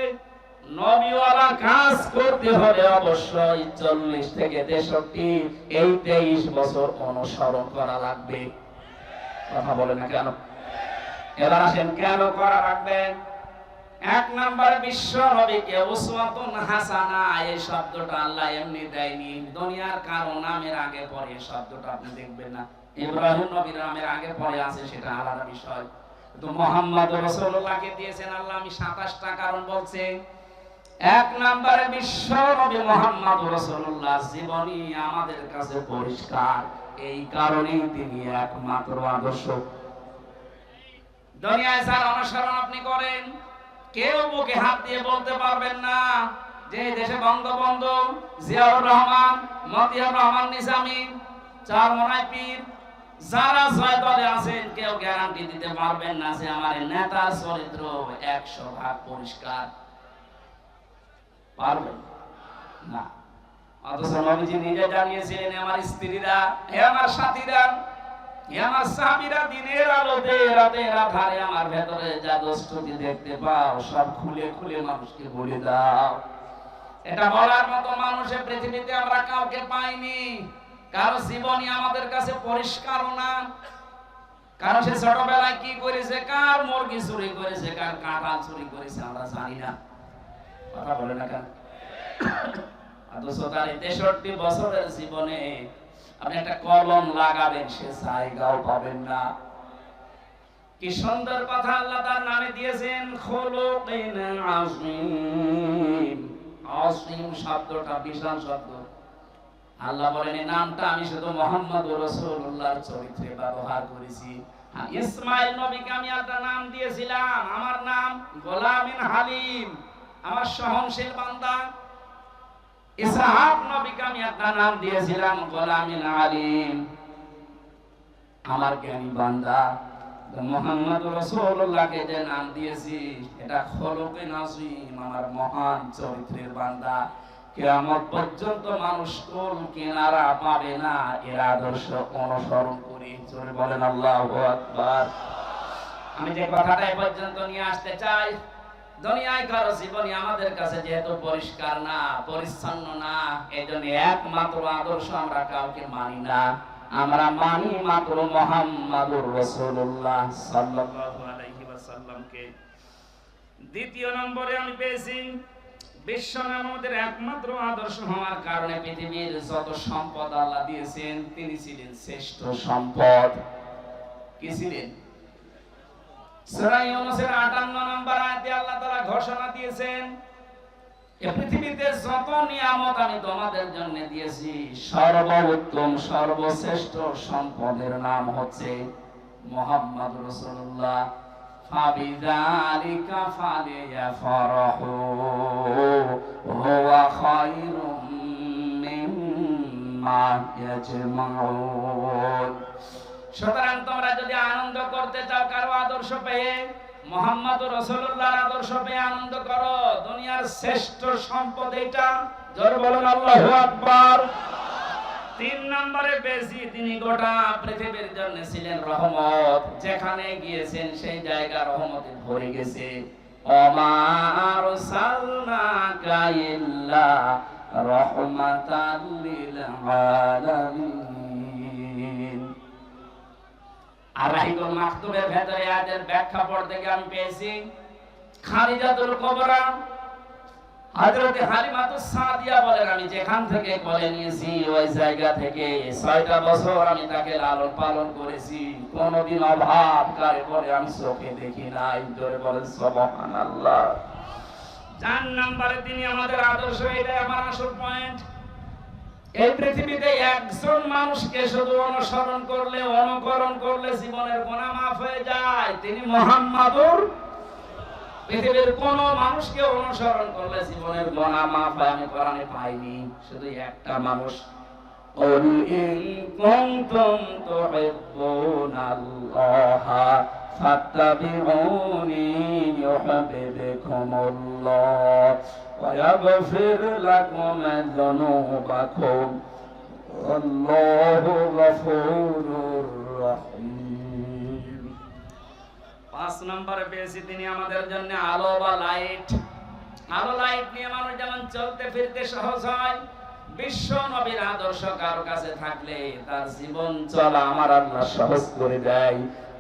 S1: নবীওয়ালা কাজ করতে হলে অবশ্যই 40 থেকে 63 এই 23 বছর অনুসরণ করা লাগবে। কথা বলে না কেন? এবার আসেন কেন করা রাখবেন। 1 নাম্বার, বিশ্ব নবীকে উসওয়াতুন হাসানা, এই শব্দটা আল্লাহ এমনি দেয়নি, দুনিয়ার কারো নামের আগে পরে শব্দটা আপনি দেখবেন না। ইব্রাহিম নবীর নামের আগে পরে আছে, সেটা আলাদা বিষয়। কিন্তু মুহাম্মদ রাসূলুল্লাহকে দিয়েছেন আল্লাহ, আমি 27টা কারণ বলছি। 1 নম্বরে বিশ্ব নবী মুহাম্মদ রাসূলুল্লাহ জীবনী আমাদের কাছে পরিষ্কার, এই কারণেই তিনি একমাত্র আদর্শ। দুনিয়ায় যার অনুসরণ আপনি করেন, কেউ বুকে হাত দিয়ে বলতে পারবেন না যে দেশে বঙ্গবন্ধু, জিয়াউর রহমান, মতিয়ার রহমান নিজামী, চারমোনাই পীর, যারা ছয় দলে আছেন, কেউ গ্যারান্টি দিতে পারবেন না যে আমার নেতার চরিত্র 100% পরিষ্কার। পারবেন না। অথচ নবীজি নিজে জানিয়েছিলেন, আমার স্ত্রীরা, হে আমার সাথীরা, হে আমার সাহাবীরা, দিনের আলোতে রাতের আধারে আমার ভেতরে যা দোষটি দেখতে পাও সব খুলে খুলে মানুষকে বলে দাও। এটা বলার মতো মানুষের পৃথিবীতে আমরা কাউকে পাইনি। কারো জীবনী আমাদের কাছে পরিষ্কারও না, কারণ সে ছোটবেলায় কি করেছে, কার মুরগি চুরি করেছে, কার কাঁঠাল চুরি করেছে আমরা জানি না। কথা বলে না কেন? অথচ তার 63 বছরের জীবনে আপনি একটা কলম লাগাবেন, সে জায়গাও পাবেন না। কি সুন্দর কথা আল্লাহ তার নামে দিয়েছেন, খুলুকিন আযীম। আযীম শব্দটা বিশাল শব্দ। আল্লাহ বলেন এই নামটা আমি শুধু মুহাম্মদুর রাসূলুল্লাহর চরিত্রে ব্যবহার করেছি। ইসমাঈল নবীকে আমি একটা নাম দিয়েছিলাম, আমার নাম গোলামিন হালিম, আমার সহনশীল বান্দা। ইসহাক নবীকে আমি একটা নাম দিয়েছিলাম গোলামিন আলিম, আমার জ্ঞানী বান্দা। মুহাম্মদ রাসূলুল্লাহকে যে নাম দিয়েছি, এটা খুলুকিন আযীম, আমার মহান চরিত্রের বান্দা। কিয়ামত পর্যন্ত মানুষ কোন কিনারা পাবে না এর আদর্শ অনুসরণ করে। জোরে বলেন আল্লাহু আকবার। আমি যে কথাটা এই পর্যন্ত নিয়ে আসতে চাই, দুনিয়ায় কারো জীবনী আমাদের কাছে যেহেতু পরিষ্কার না, পরিচ্ছন্ন না, এজন্য একমাত্র আদর্শ আমরা কাউকে মানি না। আমরা মানি মাত্র মুহাম্মাদুর রাসূলুল্লাহ সাল্লাল্লাহু আলাইহি ওয়াসাল্লামকে। দ্বিতীয় নম্বরে আমি পেয়েছি, বিশ্ব আমাদের একমাত্র আদর্শ হওয়ার কারণে পৃথিবীর যত সম্পদ আল্লাহ দিয়েছেন, তিনি ছিলেন শ্রেষ্ঠ সম্পদ। কি ছিলেন? সূরা ইউনূসের 58 নম্বর আয়াতে আল্লাহ তাআলা ঘোষণা দিয়েছেন, এই পৃথিবীতে যত নিয়ামত আমি তোমাদের জন্য দিয়েছি, সর্বোত্তম সর্বশ্রেষ্ঠ সম্পদের নাম হচ্ছে মুহাম্মদ রাসূলুল্লাহ। ফাবিযালিকা ফালিয়াফরাহু হুয়া খায়রুম মিম্মা ইয়াজমাউন। সুতরাং তোমরা যদি আনন্দ করতে চাও কারো আদর্শ পেয়ে, মুহাম্মদুর রাসূলুল্লাহর আদর্শ পেয়ে আনন্দ করো। দুনিয়ার শ্রেষ্ঠ সম্পদ এটা। জোরে বলুন আল্লাহু আকবার। 3 নম্বরে বেশি তিনি গোটা পৃথিবীর জন্য ছিলেন রহমত। যেখানে গিয়েছেন সেই জায়গা রহমতে ভরে গেছে। ওমা আরসালনাকা ইল্লা রাহমাতাল লিল আলামিন। আর রাহিকুল মাকতুবের ভেতরে আয়াতের ব্যাখ্যা পড়তে গিয়ে আমি পেয়েছি খাদিজাতুল কুবরা হযরত হালিমাতুস সাদিয়া বলেন, আমি যেখান থেকে কোলে নিয়েছি ওই জায়গা থেকে 6টা বছর আমি তাকে লালন পালন করেছি। কোনদিন অভাব কারে বলে আমি চোখে দেখি নাই। জোরে বলেন সুবহানাল্লাহ। 4 নম্বরে তিনি আমাদের আদর্শ। এটাই আমার আসল পয়েন্ট। এই পৃথিবীতে একজন মানুষকে শুধু অনুসরণ করলে, অনুকরণ করলে জীবনের গুনাহ মাফ হয়ে যায়। তিনি মুহাম্মাদুর। পৃথিবীর কোন মানুষকে অনুসরণ করলে জীবনের গুনাহ মাফ হয় আমি কোরআনে পাইনি। শুধু একটা মানুষ, কুল ইন কুনতুম তুহিব্বুনাল্লাহা ফাত্তাবিউনি ইউহিব্বুকুমুল্লাহ ওয়া ইয়াগফির লাকুম যুনুবাকুম আল্লাহু গফুরুর রহিম। 5 নম্বরে পেয়েছি তিনি আমাদের জন্য আলো বা লাইট। আলো লাইট নিয়ে মানুষ যেমন চলতে ফিরতে সহজ হয়, বিশ্ব নবীর আদর্শ কারো কাছে থাকলে তার জীবন চলা আমার আল্লাহ সহজ করে দেয়।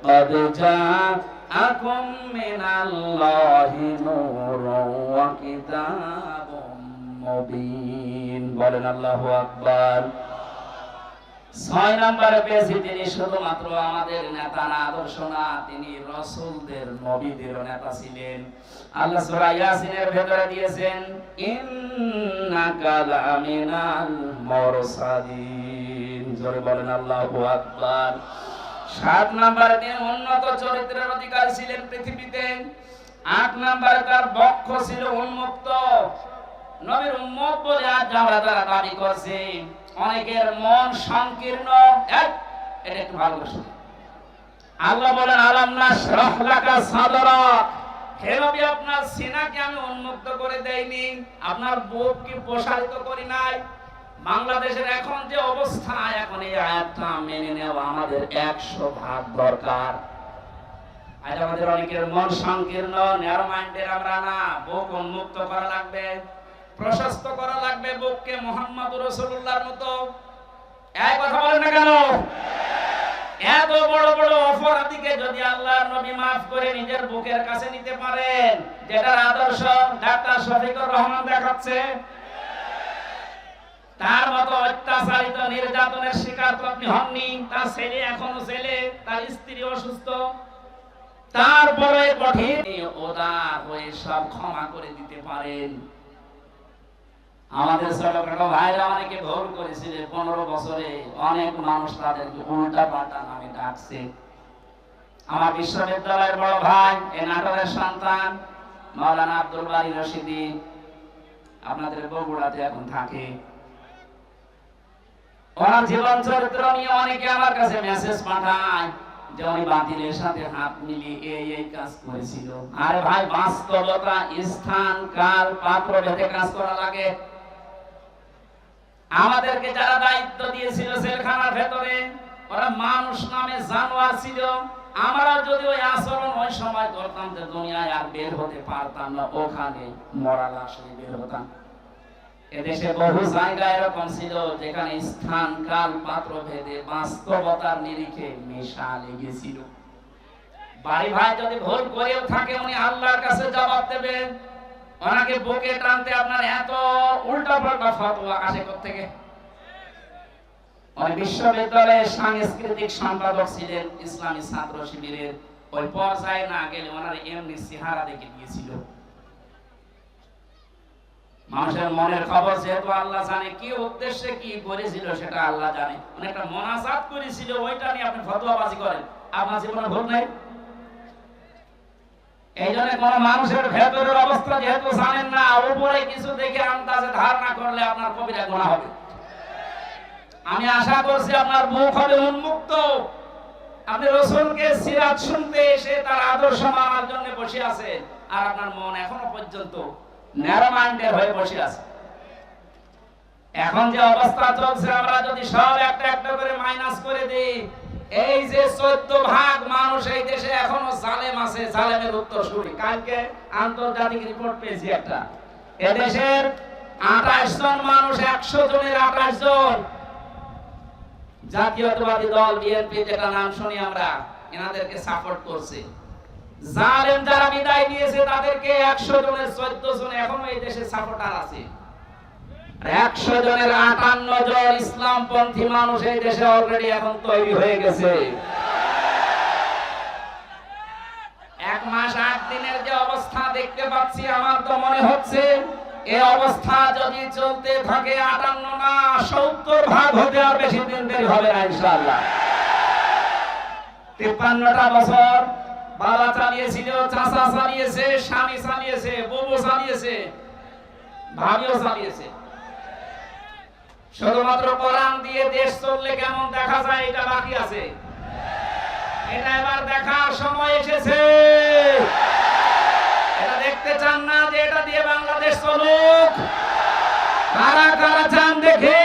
S1: قد جاءكم من الله نور وكتاب مبين বলেন আল্লাহু আকবার। 6 নম্বরে পেয়েছি তিনি শুধুমাত্র আমাদের নেতা না, আদর্শ না, তিনি রাসূলদের নবীদের নেতা ছিলেন। আল্লাহ সূরা ইয়াসিনের ভেতরে দিয়েছেন ইন্নাকা লামিনাল মুরসালিন। জোরে বলেন আল্লাহু আকবার। 7 নম্বরে তিনি উন্নত চরিত্রের অধিকারী ছিলেন পৃথিবীতে। 8 নম্বরে তার বক্ষ ছিল উন্মুক্ত। নবীর উম্মত বলে আজ আমরা তারা দাবি করছি, অনেকের মন সংকীর্ণ। এটা একটু ভালো করে শুনুন। আল্লাহ বলেন আলাম নাশরাহ লাকা সাদরাক। হে নবী, আপনার সিনাকে আমি উন্মুক্ত করে দেইনি, আপনার বুককে প্রসারিত করি নাই। বাংলাদেশের এখন যে অবস্থা, এখন এই আয়াতটা মেনে নেওয়া আমাদের 100% দরকার। আজ আমাদের অনেকের মন সংকীর্ণ, ন্যারো মাইন্ডের আমরা না। বুক উন্মুক্ত করা লাগবে, প্রশস্ত করা লাগবে বুককে মুহাম্মদুর রাসূলুল্লাহর মতো। এই কথা বলেন না কেন? এত বড় বড় অপরাধীকে যদি আল্লাহর নবী maaf করে নিজের বুকের কাছে নিতে পারেন, যেটার আদর্শ ডাক্তার শফিকুর রহমান দেখাচ্ছে, তার মতো অত্যাচারিত নির্যাতনের শিকার তো আপনি হননি। তার ছেলে এখনো ছেলে, তার স্ত্রী অসুস্থ, তারপরে কঠিন উদার হয়ে সব ক্ষমা করে দিতে পারেন। আমাদের ছোটখাটো ভাইরা অনেকে ভুল করেছিল 15 বছরে, অনেক মানুষ তাদেরকে উল্টা পাল্টা নামে ডাকছে। আমার বিশ্ববিদ্যালয়ের বড় ভাই, এই নাটোরের সন্তান মাওলানা আব্দুল বারী রশিদি, আপনাদের বগুড়াতে এখন থাকে। ওনার জীবন চরিত্র নিয়ে অনেকে আমার কাছে মেসেজ পাঠায় যে উনি বাতিলের সাথে হাত মিলিয়ে এই কাজ করেছিল। আরে ভাই, বাস্তবতা, স্থান, কাল, পাত্র ভেদে কাজ করা লাগে। আমাদেরকে যারা দায়িত্ব দিয়েছিল জেলখানার ভেতরে, ওরা মানুষ নামে জানোয়ার ছিল। আমরা যদি ওই আচরণ ওই সময় করতাম তো দুনিয়ায় আর বের হতে পারতাম না, ওখানে মরা লাশ হয়ে বের হতাম। এদেশে বহু জায়গা এরকম ছিল যেখানে স্থান, কাল, পাত্র ভেদে বাস্তবতার নিরিখে মেশা লেগেছিল। বাড়ি ভাই যদি ভুল করেও থাকে, উনি আল্লাহর কাছে জবাব দেবেন। ওনাকে বুকে টানতে আপনার এত উল্টা পাল্টা ফতোয়া আসে কোত্থেকে? উনি বিশ্ববিদ্যালয়ের সাংস্কৃতিক সম্পাদক ছিলেন, ইসলামী ছাত্র শিবিরের। ওই পর্যায়ে না গেলে ওনার এমনি চেহারা দেখে দিয়েছিল। মানুষের মনের খবর যেহেতু আল্লাহ জানে, কি উদ্দেশ্যে কি করেছিল সেটা আল্লাহ জানে। উনি একটা মোনাজাত করেছিল, ওইটা নিয়ে আপনি ফতোয়াবাজি করেন, আপনার জীবনে ভুল নেই। এই জন্য কোন মানুষের ভেতরের অবস্থা যেহেতু জানেন না, উপরে কিছু দেখে আন্দাজে ধারণা করলে আপনার কবিরা গুনাহ হবে। আমি আশা করছি আপনার মুখ হবে উন্মুক্ত, আপনি রাসূলকে সিরাত শুনতে এসে তার আদর্শ মানার জন্য বসে আছেন, আর আপনার মন এখনো পর্যন্ত ন্যারো মাইন্ডের হয়ে বসে আছে। এখন যে অবস্থা চলছে, আমরা যদি সব একটা একটা করে মাইনাস করে দিই, এই যে 14 ভাগ মানুষ এই দেশে এখনো জালেম আছে, জালেমের উত্তরসূরি। কালকে আন্তর্জাতিক রিপোর্ট পেয়েছি একটা, এদেশের 28 জন মানুষ, 100 জনের 28 জন জাতীয়তাবাদী দল বিএনপি, যেটা নাম শুনি আমরা, এনাদেরকে সাপোর্ট করছে। জালেম যারা বিদায় নিয়েছে তাদেরকে 100 জনের 14 জন এখনো এই দেশে সাপোর্টার আছে। 100 জনের 58 জন ইসলামপন্থী মানুষ এই দেশে অলরেডি এখন তৈরি হয়ে গেছে। 1 মাস 8 দিনের যে অবস্থা দেখতে পাচ্ছি, আমার তো মনে হচ্ছে এই অবস্থা যদি চলতে থাকে 58 না 70 ভাগ হতে আর বেশি দিন দেরি হবে না ইনশাআল্লাহ। 53টা বছর বাবা চালিয়েছিল, চাচা চালিয়েছে, স্বামী চালিয়েছে, বউ চালিয়েছে, ভাবিও চালিয়েছে। শুধুমাত্র কোরআন দিয়ে দেশ চললে কেমন দেখা যায় এটা বাকি আছে। এটা এবার দেখার সময় এসেছে। এটা দেখতে চান না যে এটা দিয়ে বাংলাদেশ চলুক? কারা কারা চান দেখে?